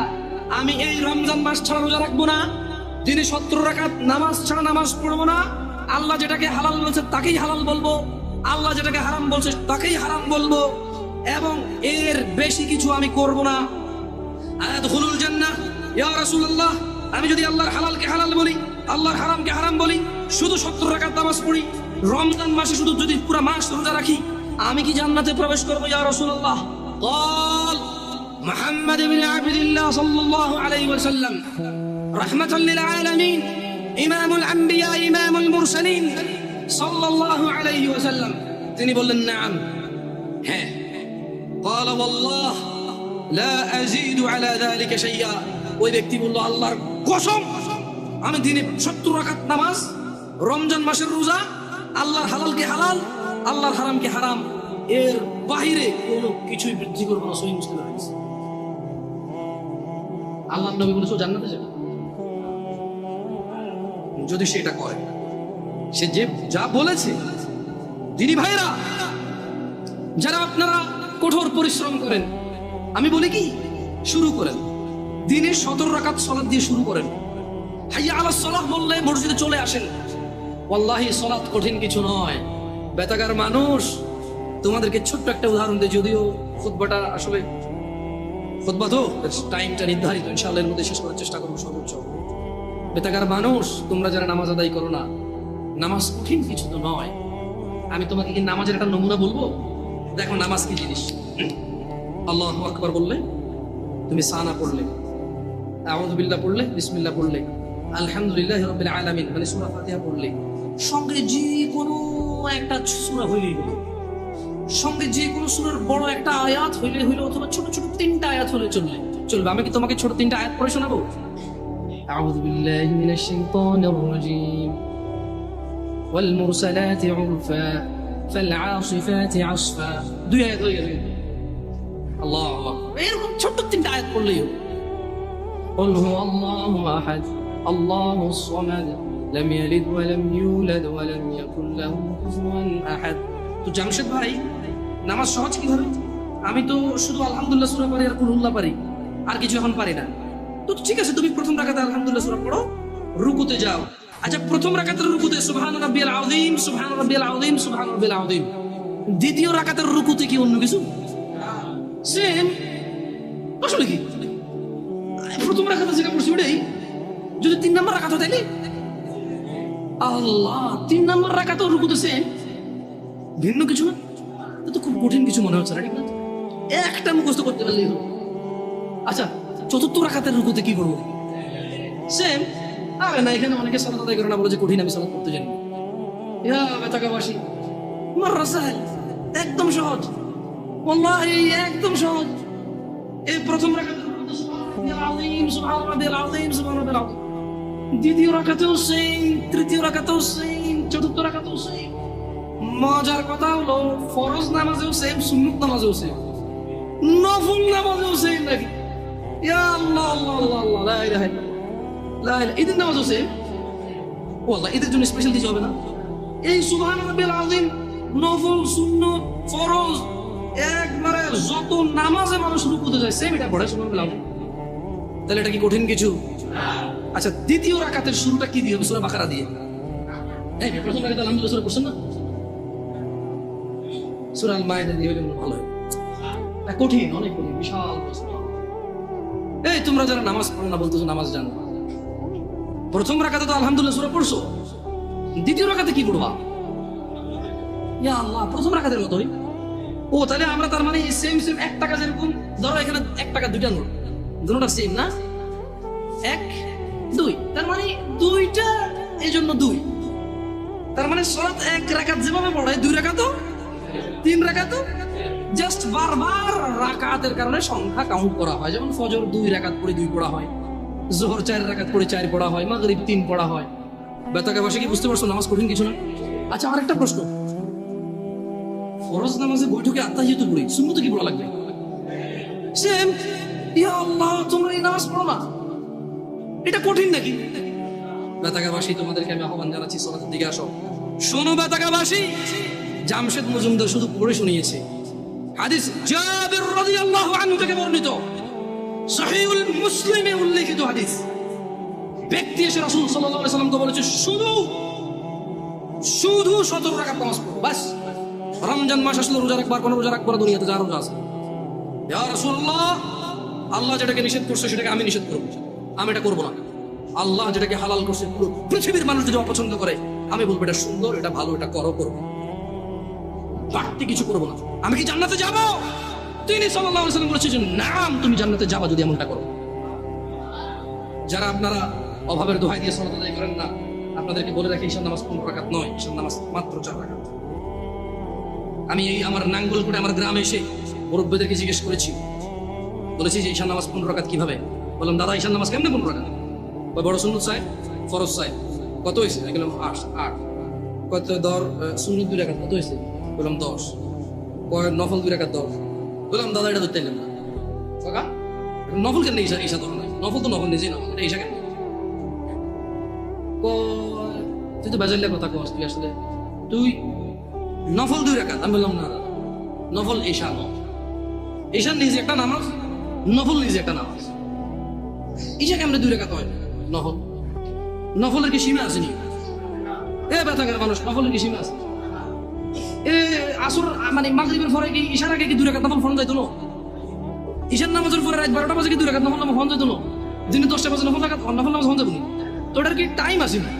আমি এই রমজান মাস ছাড়া রোজা রাখবো না, দিনে 17 রাকাত নামাজ ছাড়া নামাজ পড়বো না, আল্লাহ যেটাকে হালাল বলছে তাকেই হালাল বলবো, আল্লাহ যেটাকে হারাম বলছে তাকেই হারাম বলবো, এবং এর বেশি কিছু আমি করব না। আদখুলুল জান্নাহ, ইয়া রাসূলুল্লাহ, আমি যদি আল্লাহর হালালকে হালাল বলি, আল্লাহর হারামকে হারাম বলি, শুধু 17 রাকাত নামাজ পড়ি, রমজান মাসে শুধু যদি পুরো মাস রোজা রাখি, আমি কি জান্নাতে প্রবেশ করব ইয়া রাসূলুল্লাহ? قال محمد بن عبد الله صلى الله عليه وسلم رحمة للعالمين إمام الأنبياء إمام المرسلين صلى الله عليه وسلم তিনি বললেন نعم হ্যাঁ। قال والله لا أزيد على ذلك شيئا, ওই ব্যক্তি বলল আল্লাহর কসম, আমি দিনে 70 রাকাত নামাজ, রমজান মাসের রোজা, আল্লাহর হালালকে হালাল, আল্লাহর হারামকে হারাম, এর বাইরে কোনো কিছুই বৃদ্ধি করবো না। সহিহ মুসলিমের হাদিস। আল্লাহর নবী বলেছে ও জান্নাতে যাবে যদি সেটা করে। সে যে যা বলেছে। দিনী ভাইরা, যারা আপনারা কঠোর পরিশ্রম করেন, আমি বলি কি, শুরু করেন দিনে 17 রাকাত সালাত দিয়ে শুরু করেন। হাইয়া আলাস সালাহ বললে মসজিদে চলে আসেন। ওয়াল্লাহি সালাত কঠিন কিছু নয়। বেতাগার মানুষ, তোমাদেরকে ছোট্ট একটা উদাহরণ দিই, যদিও খুতবাটা আসলে খুতবা তো টাইমটা নির্ধারিত, ইনশাআল্লাহ এর মধ্যে শেষ করার চেষ্টা করবো সর্বোচ্চ। বেতাগার মানুষ, তোমরা যারা নামাজ আদায় করো না, নামাজ কঠিন কিছু তো নয়। আমি তোমাকে কি নামাজের একটা নমুনা বলবো? দেখো নামাজ কি জিনিস। আল্লাহু আকবার বললে, তুমি সানা পড়লে, আউযু বিল্লাহ পড়লে, বিসমিল্লাহ পড়লে, আলহামদুলিল্লাহি রাব্বিল আলামিন মানে সূরা ফাতিহা পড়লে, সঙ্গে যে কোনো একটা সূরা হইলেই হলো, সঙ্গে যে কোনো সূরার বড় একটা আয়াত হইলে হইলো, অথবা ছোট ছোট 3টা আয়াত হলে চলবে। আমি কি তোমাকে ছোট 3টা আয়াত পড়ে শোনাবো? আউযু বিল্লাহি মিনাশ শাইতানির রাজীম, ওয়াল মুরসালাতি উরফা ফাল আসিফাতি আসফা। 2 আয়াত হয়ে গেল। আল্লাহু আকবার। এরকম ছোট 3টা আয়াত পড়লেই হলো। قل هو الله أحد الله الصمد لم يلد ولم يولد ولم يكن له كفوا أحد। তো জামশেদ ভাই, নামাজ সহজ কিভাবে? আমি তো শুধু আলহামদুলিল্লাহ সূরা পারি আর কুলহুল্লাহ পারি, আর কিছু এখন পারি না। তো ঠিক আছে, তুমি প্রথম রাকাতে আলহামদুলিল্লাহ সূরা পড়ো, রুকুতে যাও। আচ্ছা, প্রথম রাকাতের রুকুতে সুবহান রাব্বিয়াল আযীম, সুবহান রাব্বিয়াল আযীম, সুবহান রাব্বিয়াল আযীম। দ্বিতীয় রাকাতের রুকুতে কি অন্য কিছু? সেম। আসলে কি প্রথম রাকাতে যেটা পড়ছি ওটাই, যদি 3 নম্বর রাকাত হয় তাইলে আল্লাহ 3 নম্বর রাকাতে রুকুতে সেম, ভিন্ন কিছু না। তো খুব কঠিন কিছু মনে হচ্ছে না, ঠিক না? একটা মুখস্থ করতে পারলেই হলো। আচ্ছা, চতুর্থ রাকাতের রুকুতে কি করবো? সেম। আরে না, এখানে অনেকে সালাত আদায় করে না, বলে যে কঠিন, আমি সালাত করতে জানি। ইয়া বেতাকাবাসী, মাররা সাহেল, একদম সহজ, ওয়াল্লাহি একদম সহজ। এই প্রথম রাকাতের রুকুতে সুবহানাল আযীম, সুবহান রাব্বিয়াল আযীম, সুবহান রাব্বিয়াল আযীম। দ্বিতীয় রাকাতেও সেম, তৃতীয় রাকাতেও সেম, চতুর্থ রাকাতেও সেম। মজার কথা হলো ফরজ নামাজেও সেম, সুন্নত নামাজেও সেম, নফল নামাজেও সেম নাকি? ইয়া আল্লাহ আল্লাহ আল্লাহ আল্লাহ, লা ইলাহা ইল্লাল্লাহ, লা ইলাহা। ঈদের নামাজও সেম। ওয়াল্লাহ ঈদের জন্য স্পেশাল কিছু হবে না। এই সুবহান রাব্বিয়াল আযীম, নফল, সুন্নত, ফরজ, একবারে যত নামাজে মানুষ রুকুতে যায় সেম এটা পড়ে সুবহান রাব্বিয়াল আযীম। তাহলে এটা কি কঠিন কিছু? আচ্ছা, দ্বিতীয় রাকাতের শুরুটা কি দিয়ে হবে? সূরা বাকারা দিয়ে। এই প্রথম রাকাতে আলহামদুলিল্লাহ সূরা পড়ছেন না, সূরা আল মাইদা দিয়ে হলে ভালো হয়। কঠিন, অনেক কঠিন, বিশাল প্রশ্ন। এই তোমরা যারা নামাজ পড়ো না বলতেছো নামাজ জানো, প্রথম রাকাতে তো আলহামদুলিল্লাহ সূরা পড়ছো, দ্বিতীয় রাকাতে কি পড়বা? ইয়া আল্লাহ, প্রথম রাকাতের মতোই। ও তাহলে আমরা তার মানে সেম সেম 1 টাকা, যেরকম ধরো এখানে 1 টাকা 2টা নোট, দুটোটা সেম না, 1 2, তার মানে 2টা, এই জন্য 2। তার মানে সালাত 1 রাকাত যেভাবে পড়ায় 2 রাকাতও 3 রাকাতও, জাস্ট বারবার রাকাতের কারণে সংখ্যা কাউন্ট করা হয়। যেমন ফজর 2 রাকাত পড়ে 2 পড়া হয়, যোহর 4 রাকাত পড়ে 4 পড়া হয়, মাগরিব 3 পড়া হয়। বেতাকাবাসী কি বুঝতে পারছো নামাজ কঠিন কিছু না? আচ্ছা, আরেকটা প্রশ্ন, ফরজ নামাজে বৈঠকে আত্তাহিয়াতু পড়ি, সুন্নতে কি পড়া লাগবে? সেম। ইয়া আল্লাহ, তোমরা এই নামাজ পড়ো না, এটা কঠিন নাকি? বেতাকাবাসী, তোমাদেরকে আমি আহ্বান জানাচ্ছি, সালাতের দিকে আসো। শোনো বেতাকাবাসী, জামশেদ মজুমদার শুধু পড়ে শুনিয়েছে। হাদিস জাবির রাদিয়াল্লাহু আনহু থেকে বর্ণিত, সহিহুল মুসলিমে উল্লেখিত হাদিস। ব্যক্তি এসে রাসূল সাল্লাল্লাহু আলাইহি সাল্লামকে বলেছে, শুধু 17 রাকাত নামাজ পড়ো, বাস। রমজান মাস আসলে রোজা রাখবার, কোন রোজা রাখবার, দুনিয়াতে যা রোজা আছে। ইয়া রাসূলুল্লাহ, আল্লাহ যেটাকে নিষেধ করছে সেটাকে আমি নিষেধ করব, আমি এটা করব না। আল্লাহ যেটাকে হালাল করছে, পুরো পৃথিবীর মানুষ যদি অপছন্দ করে, আমি বলবো এটা সুন্দর, এটা ভালো, এটা করো, করবো, বাড়তি কিছু করবো না। আমি কি জান্নাতে যাবো? তিনি সাল্লাল্লাহু আলাইহি ওয়াসাল্লাম বলেছেন, নাম, তুমি জান্নাতে যাবা যদি এমনটা করো। যারা আপনারা অভাবের দোহাই দিয়ে সালাত আদায় করেন না, আপনাদেরকে বলে রাখি, ঈশার নামাজ 15 রাকাত নয়, ঈশার নামাজ মাত্র 4 রাকাত। আমি এই আমার নাঙ্গলকোটে আমার গ্রামে এসে মুরব্বিদেরকে জিজ্ঞেস করেছি, বলেছি যে ঈশার নামাজ 15 রাকাত কিভাবে? বললাম, দাদা ঈশার নামাজ কেমনে 15 রাকাত? বড় সুন্নত সাহেব, ফরজ সাহেব কত হয়েছে? বললাম 8। কত দর সুন্নত 2 রাকাত কত হয়েছে? বললাম 10। নফল 2 রাকাত দাও। বললাম দাদা এটা ধরতে এলাম না কাকা, নফল কেন ঈশা ঈশা ধরো নাই, নফল তো নফল নিজেই নফল, এটা ঈশা কেন? তুই তো বেজাল্লা কথা কস, তুই আসলে তুই নফল 2 রাকাত। আমি বললাম না দাদা, নফল ঈশা নয়, ঈশা নিজে একটা নামাজ, নফল নিজে একটা নামাজ। ঈশা কেমনে 2 রাকাত হয়? নফল, নফলের কি সীমা আছে নি? ব্যথাকার মানুষ, নফলের কি সীমা আছে? আসর মানে মাগরিবের পরে কি ঈশার আগে কি 2 রাকাত নফল ফরজ যাইতো না? ঈশার নামাজের পরে রাত 12টা বাজে কি 2 রাকাত নফল নামাজ ফরজ যাইতো না? দিনে 10টা বাজে নফল রাকাত নফল নামাজ ফরজ যাইতো না? তো এটার কি টাইম আছে না?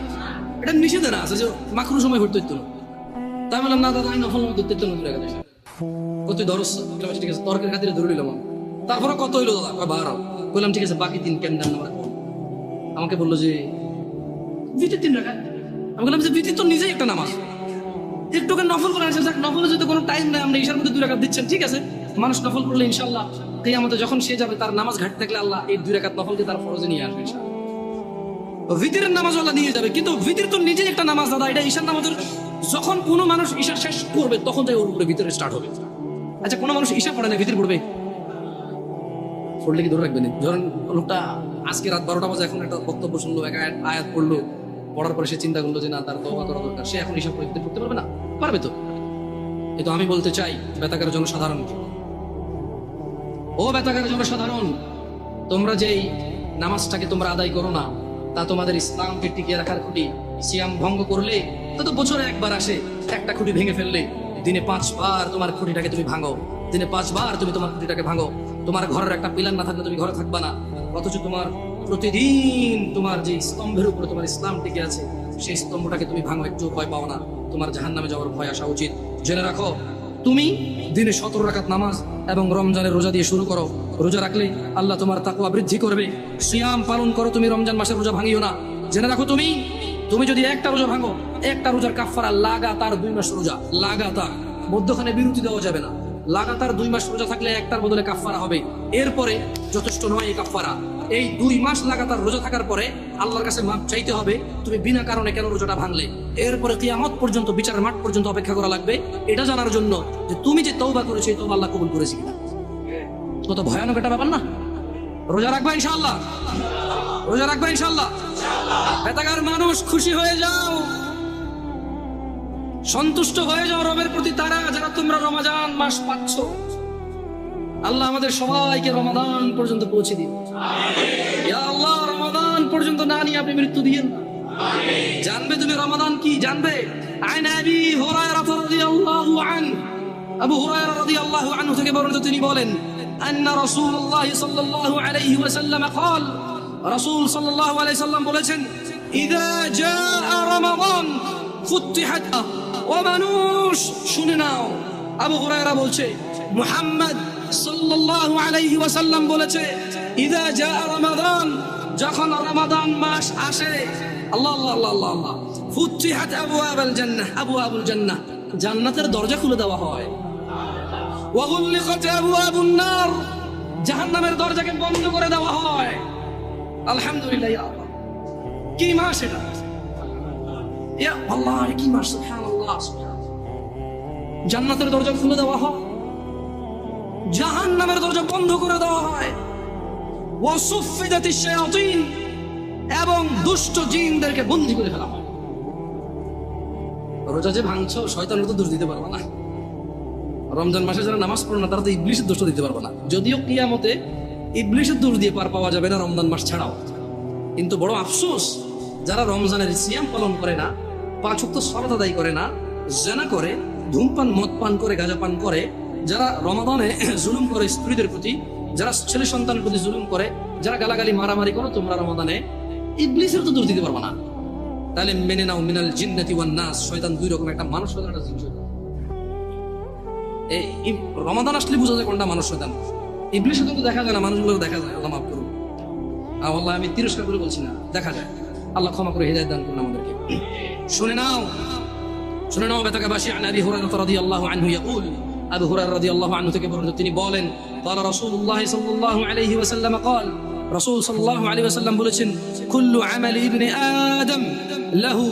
এটা নিষেধেরা আছে যে মাকরু সময় হইতো না। তাই বললাম না দাদা, আমি নফল নামাজ ধরতে না 2 রাকাত ঈশা। কত ধরস? ঠিক আছে, তর্কের খাতিরে ধরে নিলাম। তারপরে কত হইলো দাদা? 12। বললাম ঠিক আছে, বাকি 3 কেমন নামাজ? আমাকে বললো যে বিতির 3 রাকাত। আমি বললাম যে বিতির তো নিজেই একটা নামাজ, একটু নফল করে আসে, নফলে যদি কোনো টাইম নাই, আমরা ঈশার মধ্যে 2 রাকাত দিচ্ছেন, ঠিক আছে। মানুষ নফল করলে ইনশাআল্লাহ কিয়ামতে যখন সে যাবে, তার নামাজ ঘাটতে থাকলে আল্লাহ এই 2 রাকাত নফলকে তার ফরজে নিয়ে আসবে ইনশাআল্লাহ। ভিতরের নামাজ আল্লাহ নিয়ে যাবে, কিন্তু ভিতর তো নিজেই একটা নামাজ দাদা। এটা ঈশার নামাজের যখন কোনো মানুষ ঈশা শেষ করবে তখন তাই ওর উপরে ভিতরে স্টার্ট হবে। আচ্ছা, কোনো মানুষ ঈশা পড়ে না, ভিতর পড়বে? পড়লে কি ধরে রাখবেন? ধরেন লোকটা আজকে রাত 12টা বাজে এখন একটা বক্তব্য শুনলো, এক আয়াত পড়লো, পড়ার পরে সে চিন্তা করলো যে না, তার তওবা করা দরকার, সে এখন ঈশা পড়তে পারবে না? পারবে তো। কিন্তু আমি বলতে চাই বেতাকার জনসাধারণ, ও বেতাকার জনসাধারণ, তোমরা যেই নামাজটাকে তোমরা আদায় করো না, তা তোমাদের ইসলামকে টিকিয়ে রাখার খুঁটি। সিয়াম ভঙ্গ করলে তো বছরে একবার আসে, একটা খুঁটি ভেঙে ফেললে দিনে 5 বার তোমার খুঁটিটাকে তুমি ভাঙো, দিনে 5 বার তুমি তোমার খুঁটিটাকে ভাঙো। তোমার ঘরের একটা পিলার না থাকলে তুমি ঘরে থাকবা না, অথচ তোমার প্রতিদিন তোমার যে স্তম্ভের উপরে তোমার ইসলাম টিকে আছে, সেই স্তম্ভটাকে তুমি ভাঙো, একটু ভয় পাও না, তোমার জাহান্নামে যাওয়ার ভয় আসা উচিত। জেনে রাখো, তুমি দিনে 17 রাকাত নামাজ এবং রমজানের রোজা দিয়ে শুরু করো। রোজা রাখলে আল্লাহ তোমার তাকওয়া বৃদ্ধি করবে। সিয়াম পালন করো, তুমি রমজান মাসের রোজা ভাঙিও না। জেনে রাখো, তুমি যদি একটা রোজা ভাঙো, একটা রোজার কাফারা লাগাতার 2 মাস রোজা, লাগাতার, মধ্যখানে বিরতি দেওয়া যাবে না। লাগাতার 2 মাস রোজা থাকলে একটার বদলে কাফারা হবে। এরপরে যথেষ্ট নয় এই কাফারা, এই 2 মাস লাগাতার রোজা থাকার পরে আল্লাহর কাছে মাপ চাইতে হবে তুমি বিনা কারণে কেন রোজাটা ভাঙলে। এরপরে কিয়ামত পর্যন্ত, বিচারের মাঠ পর্যন্ত অপেক্ষা করা লাগবে, এটা জানার জন্য যে তুমি যে তওবা করেছো, এই তওবা আল্লাহ কবুল করেছে কিনা। কত ভয়ানক একটা ব্যাপার না? রোজা রাখবা ইনশাআল্লাহ, রোজা রাখবা ইনশাআল্লাহ। বেতাকার মানুষ, খুশি হয়ে যাও, সন্তুষ্ট হয়ে যাও রবের প্রতি, তারা যারা তোমরা রমজান মাস পাচ্ছ। আল্লাহ আমাদের সবাইকে রমাদান পর্যন্ত পৌঁছে দিন। ইয়া আল্লাহ, রমাদান পর্যন্ত না নিয়ে আপনি মৃত্যু দিয়েন না। জানবে তুমি রমাদান কি? জানবে? আন আবি হুরায়রা রাদিয়াল্লাহু আনহু, আবু হুরায়রা রাদিয়াল্লাহু আনহু থেকে বর্ণিত, তিনি বলেন, আন্না রাসূলুল্লাহ সাল্লাল্লাহু আলাইহি ওয়াসাল্লাম قال, রাসূল সাল্লাল্লাহু আলাইহি সাল্লাম বলেছেন, ইযা জাআ রমাদান ফুতিহাত। ও মানুষ শুনে নাও, আবু হুরায়রা বলছে, মুহাম্মদ সাল্লাল্লাহু আলাইহি ওয়াসাল্লাম বলেছে, ইযা জাআ রমাদান, যখন রমাদান মাস আসে, আল্লাহ আল্লাহ আল্লাহ আল্লাহ আল্লাহ, ফুতিহাত আবওয়াবুল জান্নাহ, আবওয়াবুল জান্নাহ, জান্নাতের দরজা খুলে দেওয়া হয়। ওয়া গুলিকাত আবওয়াবুন নার, জাহান্নামের দরজাকে বন্ধ করে দেওয়া হয়। আলহামদুলিল্লাহ, ইয়া আল্লাহ, কি মাস এটা? ইয়া আল্লাহ, কি মাস! সুবহানাল্লাহ, জান্নাতের দরজা খুলে দেওয়া হয়, জাহান্নামের দরজা বন্ধ করে দেওয়া হয়। ওয়া সুফিদাতিশ শায়াতিন, এবং দুষ্ট জিনদেরকে বন্দী করে ফেলা হয়। রোজা যে ভাঙছো, শয়তানের তো দোষ দিতে পারবে না। রমজান মাসে যারা নামাজ পড়ে না, তারা তো ইবলিসের দোষ দিতে পারবে না। যদিও কিয়ামতে ইবলিসের দোষ দিয়ে পার পাওয়া যাবে না রমজান মাস ছাড়াও, কিন্তু বড় আফসোস, যারা রমজানের সিয়াম পালন করে না, 5 ওয়াক্ত সালাত আদায় করে না, জিনা করে, ধূমপান, মদ পান করে, গাঁজা পান করে, যারা রমাদানে জুলুম করে স্ত্রীদের প্রতি, যারা ছেলে সন্তানের প্রতি জুলুম করে, যারা গালাগালি মারামারি করো তোমরা রমাদানে, ইবলিসের তো দোষ দিতে পারবে না। তাহলে মেনে নাও, মিনাল জিন্নাতি ওয়ান নাস, শয়তান 2 রকম, একটা মানুষ শয়তান, একটা জিন শয়তান। এই রমাদান আসলে বোঝা যায় কোনটা মানুষ শয়তান। ইবলিস কিন্তু দেখা যায় না, মানুষগুলো দেখা যায়। আল্লাহ মাফ করুন, আল্লাহ আমি তিরস্কার করে বলছি না, দেখা যায়। আল্লাহ ক্ষমা করে হিদায়াত দান করুন আমাদেরকে। শুনে নাও, শুনে নাও বেতাকাবাসী, আন আবি হুরায়রা রাদিয়াল্লাহু আনহু ইয়াকুল, আবু হুরায়রা রাদিয়াল্লাহু আনহু থেকে বর্ণিত, তিনি বলেন, قال রাসূলুল্লাহ সাল্লাল্লাহু আলাইহি ওয়াসাল্লাম قال, রাসূল সাল্লাল্লাহু আলাইহি ওয়াসাল্লাম বলেছেন, কুল্লু আমালি ইবনে আদম লাহু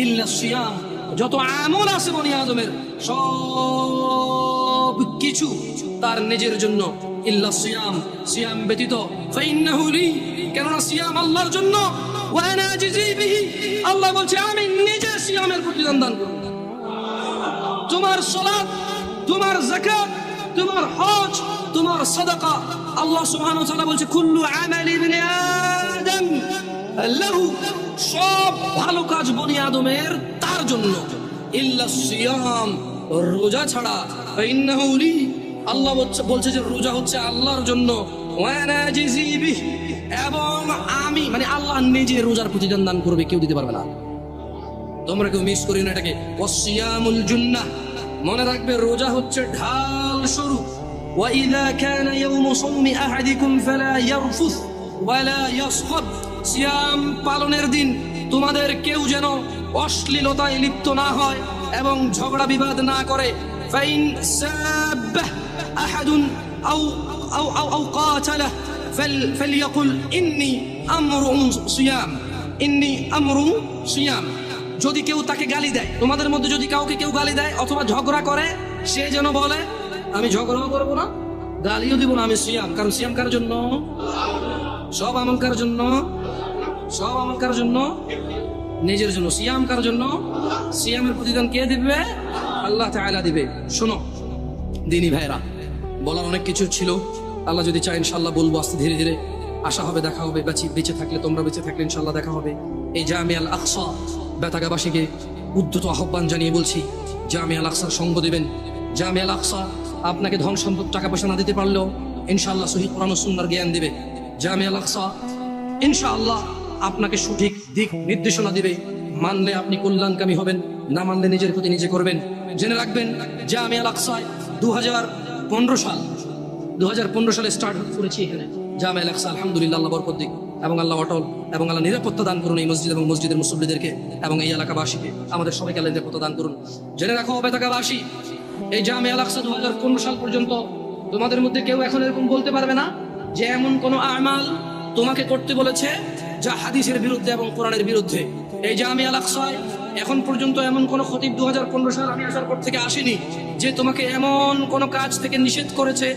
ইল্লা সিয়াম, যত আমল আছে বনি আদমের সব সব কিছু তার নিজের জন্য, ইল্লা সিয়াম, সিয়াম ব্যতীত। ফাইন্নাহু লি, কেননা সিয়াম আল্লাহর জন্য। ওয়া আনা আজজি বিহি, আল্লাহ বলছে আমি নিজে সিয়ামের প্রতিদান দান করব। তোমার সালাত, তোমার যাকাত, তোমার হজ, তোমার সাদাকা, আল্লাহ সুবহানাহু ওয়া তাআলা বলছে কুল্লু আমালি ইবনে আদম লাহু, সব ভালো কাজ বনি আদমের তার জন্য, ইল্লা সিয়াম, রোজা ছাড়া। ফাইন্নাহু লি, আল্লাহ বলছে যে রোজা হচ্ছে আল্লাহর জন্য। ওয়া আনা আজজি বিহি, এবং আমি মানে আল্লাহ নিজে রোজার প্রতিদান দান করবে, কেউ দিতে পারবে না। তোমরা কেউ মিস করিও না এটাকে। ওয়াসিয়ামুল জুন্নাহ, মনে রাখবে রোজা হচ্ছে ঢাল স্বরূপ। ওয়া ইযা কানা ইয়াউমু সাওমি আহাদিকুম ফালা ইয়ারফুস ওয়ালা ইয়াসখাব, সিয়াম পালনের দিন তোমাদের কেউ যেন অশ্লীলতায় লিপ্ত না হয় এবং ঝগড়া বিবাদ না করে। ফাইন সাব্বাহ আহাদুন আও আও আও আও কাতালা ফালইয়াকুল ইন্নী আমরু সিয়াম, ইন্নী আমরু সিয়াম। যদি কেউ তাকে গালি দেয়, তোমাদের মধ্যে যদি কাউকে কেউ গালি দেয় অথবা ঝগড়া করে, সে যেন বলে আমি ঝগড়াও করবো না, গালিও দিব না, আমি সিয়াম। কারণ সিয়াম কার জন্য? সব আমল কার জন্য? সব আমল কার জন্য? নিজের জন্য। সিয়াম কার জন্য? সিয়ামের প্রতিদান কে দিবে? আল্লাহ তাআলা দিবে। শোনো দিনী ভাইরা, বলার অনেক কিছু ছিল, আল্লাহ যদি চায় ইনশাআল্লাহ বলবো আস্তে ধীরে ধীরে। আশা হবে দেখা হবে, বেঁচে থাকলে, তোমরা বেঁচে থাকলে ইনশাআল্লাহ দেখা হবে। এই জামিয়া আল আকসা বেতাগাবাসীকে উদ্ধত আহ্বান জানিয়ে বলছি, জামিয়া আল আকসার সঙ্গ দিবেন। জামিয়া আল আকসা আপনাকে ধন সম্পদ টাকা পয়সা না দিতে পারলেও ইনশাআল্লাহ সহিহ কোরআন ও সুন্নাহর জ্ঞান দিবে। জামিয়া আল আকসা ইনশাআল্লাহ আপনাকে সঠিক দিক নির্দেশনা দিবে। মানলে আপনি কল্যাণকামী হবেন, না মানলে নিজের ক্ষতি নিজে করবেন। জেনে রাখবেন জামিয়া আল আকসায় 2015 সালে স্টার্ট করেছি এখানে জামিয়া আল আকসা। আলহামদুলিল্লাহ, আল্লাহ বরকত দিক এবং আল্লাহ অটল এবং আল্লাহ নিরাপত্তা দান করুন এই মসজিদ এবং মসজিদের মুসল্লিদেরকে এবং এই এলাকাবাসীকে, আমাদের সবাইকে আল্লাহ নিরাপত্তা দান করুন। জেনে রাখো বেতাগাবাসী, এই জামিয়া আল আকসা 2015 সাল পর্যন্ত তোমাদের মধ্যে কেউ এখন এরকম বলতে পারবে না যে এমন কোন আমাল তোমাকে করতে বলেছে যা হাদিসের বিরুদ্ধে এবং কোরআনের বিরুদ্ধে। এই জামিয়া আল আকসায় এখন পর্যন্ত এমন কোন খতিব 2015 সাল আমি আসার পর থেকে আসেনি যে তোমাকে এমন কোন কাজ থেকে নিষেধ করেছে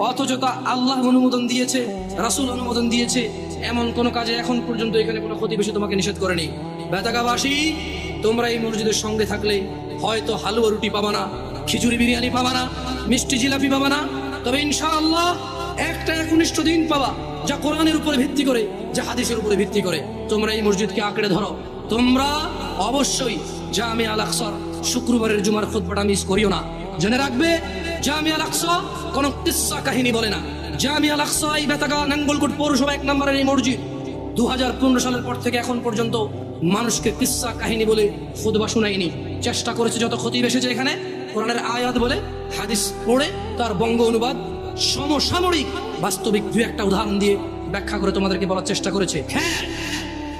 অথচ তা আল্লাহ অনুমোদন দিয়েছে, রাসূল অনুমোদন দিয়েছে। এমন কোন কাজে এখন পর্যন্ত এখানে কোনো খতিব এসে তোমাকে নিষেধ করেনি। বেতাগাবাসী, তোমরা এই মসজিদের সঙ্গে থাকলে হয়তো হালুয়া রুটি পাবা না, খিচুড়ি বিরিয়ানি পাবা না, মিষ্টি জিলাপি পাবা না, তবে ইনশাআল্লাহ একটা একনিষ্ঠ দিন পাবা যা কোরআনের উপরে ভিত্তি করে, যা হাদিসের উপরে ভিত্তি করে। তোমরা এই মসজিদকে আঁকড়ে ধরো। তোমরা অবশ্যই জামিয়া আল আকসার শুক্রবারের জুমার খুতবাটা মিস করিও না। জেনে রাখবে জামিয়া আল আকসা কোনো কিসসা কাহিনী বলে না। জামিয়া আল আকসা এই বেতাগা নাঙ্গলকোট পৌরসভা 1 নম্বরের এই মসজিদ 2015 সালের পর থেকে এখন পর্যন্ত মানুষকে কিসসা কাহিনী বলে খুতবা শোনায়নি। চেষ্টা করেছে যত খতিব এসেছে এখানে কোরআনের আয়াত বলে, হাদিস পড়ে তার বঙ্গ অনুবাদ সমসাময়িক বাস্তবিক 2-1টা উদাহরণ দিয়ে ব্যাখ্যা করে তোমাদেরকে বলার চেষ্টা করেছে। হ্যাঁ,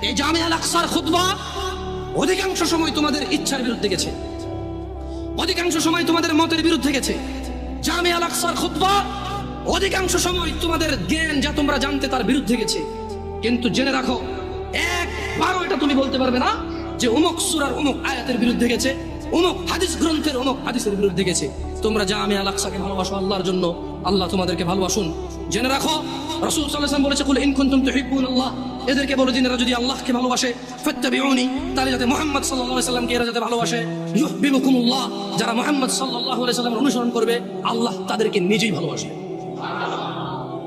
এই জামিয়া আল আকসার খুতবা অধিকাংশ সময় তোমাদের ইচ্ছার বিরুদ্ধে গেছে, অধিকাংশ সময় তোমাদের মতের বিরুদ্ধে গেছে। জামিয়া আল আকসার খুতবা অধিকাংশ সময় তোমাদের জ্ঞান যা তোমরা জানতে তার বিরুদ্ধে গেছে। কিন্তু জেনে রাখো, একবারও এটা তুমি বলতে পারবে না যে অমুক সূরার অমুক আয়াতের বিরুদ্ধে গেছে, অমুক হাদিস গ্রন্থের অমুক হাদিসের বিরুদ্ধে গেছে। তোমরা জামিয়া আল আকসাকে ভালোবাসো আল্লাহর জন্য, আল্লাহ তোমাদেরকে ভালোবাসুন। জেনে রাখো রাসূল সাল্লাল্লাহু আলাইহি ওয়াসাল্লাম বলেছে, কুল ইন কুনতুম তুহিব্বুনাল্লাহ, এদেরকে বলো যিনারা যদি আল্লাহকে ভালোবাসে, ফাত্তাবিউনি, তাহলে যাতে মুহাম্মদ সাল্লাল্লাহু আলাইহি ওয়াসাল্লামকে এরা যাতে ভালোবাসে, ইউহিব্বুকুমুল্লাহ, যারা মুহাম্মদ সাল্লাল্লাহু আলাইহি ওয়াসাল্লামের অনুসরণ করবে আল্লাহ তাদেরকে নিজেই ভালোবাসবে।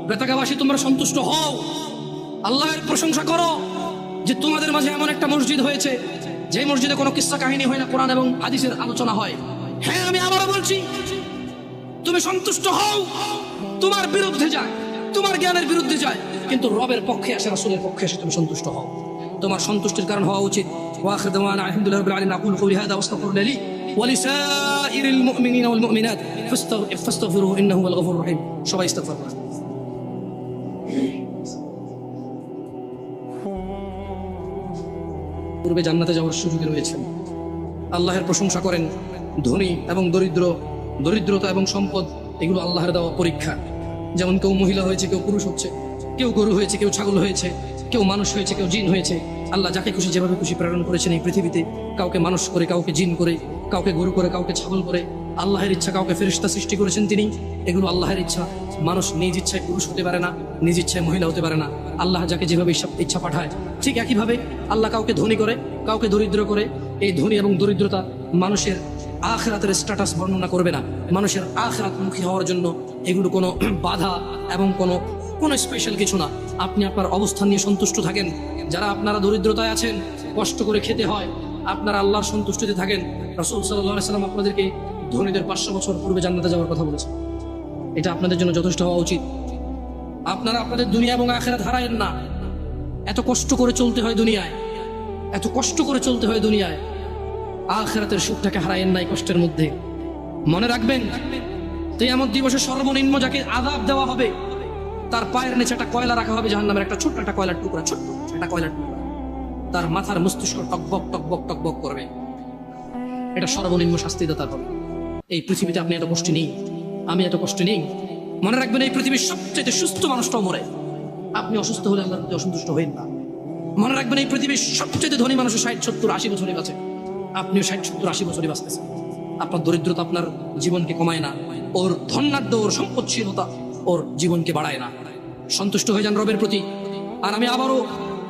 বেতাগাবাসী, তোমরা সন্তুষ্ট হও, আল্লাহর প্রশংসা করো যে তোমাদের মাঝে এমন একটা মসজিদ হয়েছে যে মসজিদে কোনো কিসসা কাহিনী হয় না, কোরআন এবং হাদিসের আলোচনা হয়। হ্যাঁ, আমি আবারও বলছি, তুমি সন্তুষ্ট হও। তোমার বিরুদ্ধে যায়, তোমার জ্ঞানের বিরুদ্ধে যায়, কিন্তু রবের পক্ষে আসে, রাসূলের পক্ষে আসে, তুমি সন্তুষ্ট হও। তোমার সন্তুষ্টির কারণ হওয়া উচিত। ওয়া আখিরু দাওয়ানা আলহামদুলিল্লাহি রাব্বিল আলামিন। আকুলু কওলি হাযা ওয়াস্তাগফিরু লি ওয়া লিসাইরিল মুমিনিনা ওয়াল মুমিনাত ফাস্তাগফিরুহু ইন্নাহু হুয়াল গফুরুর রহিম। সবাই ইস্তিগফার করুন। পূর্বে জান্নাতে যাওয়ার সুযোগ রয়েছে। আল্লাহর প্রশংসা করেন। ধনী এবং দরিদ্রতা এবং সম্পদ এগুলো আল্লাহর দেওয়া পরীক্ষা। যেমন কেউ মহিলা হয়েছে, কেউ পুরুষ হচ্ছে, কেউ গরু হয়েছে, কেউ ছাগল হয়েছে, কেউ মানুষ হয়েছে, কেউ জিন হয়েছে। আল্লাহ যাকে খুশি যেভাবে খুশি প্রেরণ করেছেন এই পৃথিবীতে, কাউকে মানুষ করে, কাউকে জিন করে, কাউকে গরু করে, কাউকে ছাগল করে, আল্লাহের ইচ্ছা কাউকে ফেরেশতা সৃষ্টি করেছেন তিনি, এগুলো আল্লাহের ইচ্ছা। মানুষ নিজ ইচ্ছায় পুরুষ হতে পারে না, নিজ ইচ্ছায় মহিলা হতে পারে না। আল্লাহ যাকে যেভাবে ইচ্ছা পাঠায়, ঠিক একইভাবে আল্লাহ কাউকে ধনী করে, কাউকে দরিদ্র করে। এই ধনী এবং দরিদ্রতা মানুষের আখিরাতের স্ট্যাটাস বর্ণনা করবে না। মানুষের আখিরাতমুখী হওয়ার জন্য এগুলো কোনো বাধা এবং কোনো স্পেশাল কিছু না। আপনি আপনার অবস্থান নিয়ে সন্তুষ্ট থাকেন। যারা আপনারা দরিদ্রতায় আছেন, কষ্ট করে খেতে হয়, আপনারা আল্লাহর সন্তুষ্টিতে থাকেন। রাসূল সাল্লাল্লাহু আলাইহি ওয়াসাল্লাম আপনাদেরকে ধনীদের 500 বছর পূর্বে জান্নাতে যাওয়ার কথা বলেছেন। এটা আপনাদের জন্য যথেষ্ট হওয়া উচিত। আপনারা আপনাদের দুনিয়া এবং আখিরাত হারায়েন না। এত কষ্ট করে চলতে হয় দুনিয়ায়, এত কষ্ট করে চলতে হয় দুনিয়ায়। আখিরাতের সুখটাকে হারায়েন না এই কষ্টের মধ্যে। মনে রাখবেন, কিয়ামত দিবসে সর্বনিম্ন যাকে আযাব দেওয়া হবে, তার পায়ের নিচে একটা কয়লা রাখা হবে, জাহান্নামের একটা ছোট্ট একটা কয়লার টুকরা, ছোট্ট একটা কয়লার টুকরা। তার মাথার মস্তিষ্ক টকবক টকবক টকবক করবে। এটা সর্বনিম্ন শাস্তিদাতা হবে। এই পৃথিবীতে আপনি এত কষ্ট নেই, আমি এত কষ্ট নেই। মনে রাখবেন, এই পৃথিবীর সবচেয়ে সুস্থ মানুষটাও মরে। আপনি অসুস্থ হলে আল্লাহর প্রতি অসন্তুষ্ট হইন না। মনে রাখবেন, এই পৃথিবীর সবচেয়ে ধনী মানুষ 60, 70, 80 বছরই বাঁচে। আপনিও 60, 70, 80 বছরই বাঁচতেছেন। আপনার দরিদ্রতা আপনার জীবনকে কমায় না, ওর ধন্যাঢ্য, ওর সম্পদশীলতা ওর জীবনকে বাড়ায় না। সন্তুষ্ট হয়ে যান রবের প্রতি। আর আমি আবারও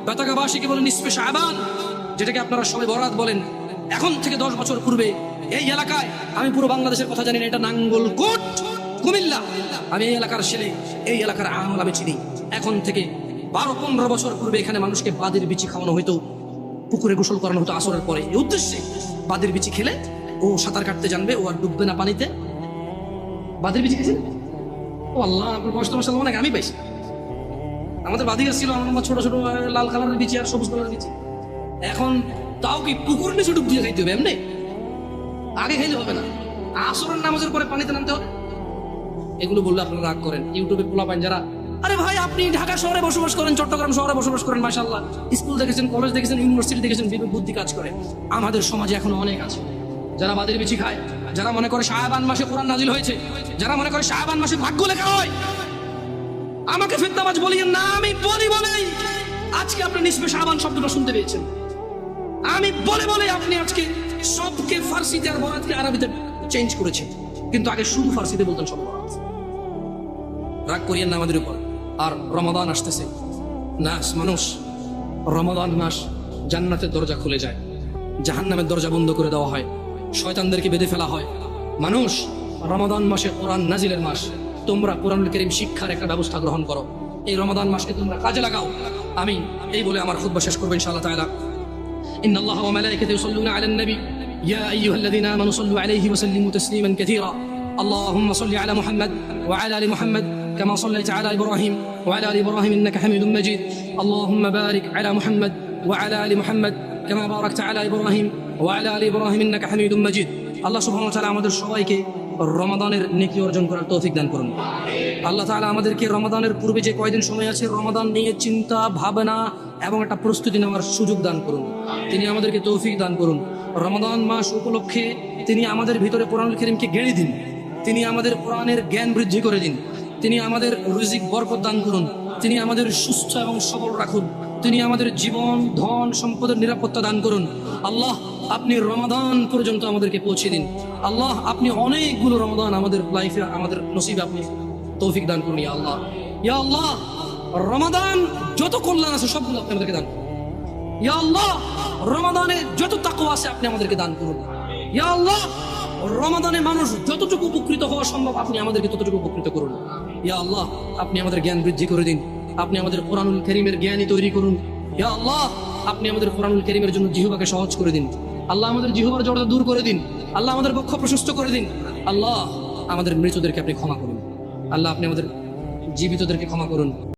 বেতাগাবাসীকে বলেন, নিসফে শাবান, যেটাকে আপনারা সবাই বরাত বলেন, এখন থেকে 10 বছর পূর্বে এই এলাকায়, আমি পুরো বাংলাদেশের কথা জানি না, এটা নাঙ্গলকোট, কুমিল্লা, আমি এই এলাকার ছেলে, এই এলাকার আমল আমি চিনি। এখন থেকে 12-15 বছর পূর্বে এখানে মানুষকে বাদের বিচি খাওয়ানো হইতো, পুকুরে গোসল করানো হতো আসরের পরে। এই উদ্দেশ্যে বাদের বিচি খেলে ও সাঁতার কাটতে জানবে, ও আর ডুববে না পানিতে। বাদের বিচি খেয়েছেন? ও আল্লাহ, আপনার বয়স তোমার সাথে অনেক আমি পাইছি। আমাদের বাদিকা ছিল আমার ছোট ছোট লাল কালারের বিচি আর সবুজ কালারের বিচি। এখন তাও কি পুকুর নিচে ডুব দিয়ে খাইতে হবে? এমনি আগে খাইলে হবে না, আসরের নামাজের পরে পানিতে নামতে হবে। এগুলো বললে আপনারা রাগ করেন। ইউটিউবে পোলা পান যারা, আরে ভাই আপনি ঢাকা শহরে বসবাস করেন, চট্টগ্রাম শহরে বসবাস করেন, মাশাআল্লাহ, স্কুল দেখেছেন, কলেজ দেখেছেন, ইউনিভার্সিটি দেখেছেন, বিবেক বুদ্ধি কাজ করে। আমাদের সমাজে এখনো অনেক আছে যারা বাদের বিচি খায়, যারা মনে করে শাবান মাসে কোরআন নাজিল হয়েছে, যারা মনে করে শাবান মাসে ভাগ্য লেখা হয়। আমাকে ফিতনাবাজ বলিয়েন না, আমি বলি বলেই আজকে আপনি নিসফে শাবান শব্দটা শুনতে পেয়েছেন। আমি বলে বলে আপনি আজকে সবকে ফার্সিতে আর বরাতকে আরবিতে চেঞ্জ করেছেন, কিন্তু আগে শুধু ফার্সিতে বলতেন সব বরাত। রাগ করিয়েন না আমাদের উপর। আর রমাদান আসতেছে, মানুষ রমাদান মাস জান্নাতের দরজা খুলে যায়, জাহান্নামের দরজা বন্ধ করে দেওয়া হয়, শয়তানদেরকে বেঁধে ফেলা হয়। মানুষ রমাদান মাসে কোরআন নাজিলের মাস, তোমরা কোরআনুল কারীম শিক্ষার একটা ব্যবস্থা গ্রহণ করো। এই রমাদান মাসকে তোমরা কাজে লাগাও। আমি এই বলে আমার খুতবা শেষ করব ইনশাআল্লাহ তাআলা। ইন্নাল্লাহা ওয়া মালাইকাতাহু ইউসাল্লুনা আলান নবী ইয়া আইয়ুহাল্লাযীনা আমানু সাল্লু আলাইহি ওয়া সাল্লিমু তাসলিমান কাসীরা। আল্লাহুম্মা সাল্লি আলা মুহাম্মাদ ওয়া আলা আলি মুহাম্মাদ كما صليت على إبراهيم وعلى آل إبراهيم إنك حميد مجيد. اللهم بارك على محمد وعلى آل محمد كما باركت على إبراهيم وعلى آل إبراهيم إنك حميد مجيد. আল্লাহ সুবহানাহু ওয়া তাআলা আমাদের সবাইকে রমাদানের নেকি অর্জন করার তৌফিক দান করুন। আল্লাহ তাআলা আমাদেরকে রমাদানের পূর্বে যে কয়দিন সময় আছে, রমাদান নিয়ে চিন্তা ভাবনা এবং একটা প্রস্তুতি নেওয়ার সুযোগ দান করুন। তিনি আমাদেরকে তৌফিক দান করুন। রমাদান মাস উপলক্ষে তিনি আমাদের ভিতরে কোরআনুল কারীমকে গেড়ে দিন, তিনি আমাদের কোরআনের জ্ঞান বৃদ্ধি করে দিন, তিনি আমাদের রিজিক বরকত দান করুন, তিনি আমাদের সুস্থ এবং সবল রাখুন, তিনি আমাদের জীবন ধন সম্পদের নিরাপত্তা দান করুন। আল্লাহ, আপনি রমাদান পর্যন্ত আমাদেরকে পৌঁছে দিন। আল্লাহ, আপনি অনেকগুলো রমাদান আমাদের লাইফে, আমাদের নসিবে আপনি তৌফিক দান করুন। ইয়া আল্লাহ, ইয়া আল্লাহ, রমাদান যত কল্যাণ আছে সবগুলো আপনি আমাদেরকে দান করুন। ইয়া আল্লাহ, রমাদানে যত তাকওয়া আছে আপনি আমাদেরকে দান করুন। ইয়া আল্লাহ, রমাদানে মানুষ যতটুকু উপকৃত হওয়া সম্ভব আপনি আমাদেরকে ততটুকু উপকৃত করুন। ইয়া আল্লাহ, আপনি আমাদের জ্ঞান বৃদ্ধি করে দিন, আপনি আমাদের কোরআনুল কারীমের জ্ঞানী তৈরি করুন। ইয়া আল্লাহ, আপনি আমাদের কোরআনুল কারীমের জন্য জিহ্বাকে সহজ করে দিন। আল্লাহ, আমাদের জিহ্বার জড়তা দূর করে দিন। আল্লাহ, আমাদের বক্ষ প্রশস্ত করে দিন। আল্লাহ, আমাদের মৃতদেরকে আপনি ক্ষমা করুন। আল্লাহ, আপনি আমাদের জীবিতদেরকে ক্ষমা করুন।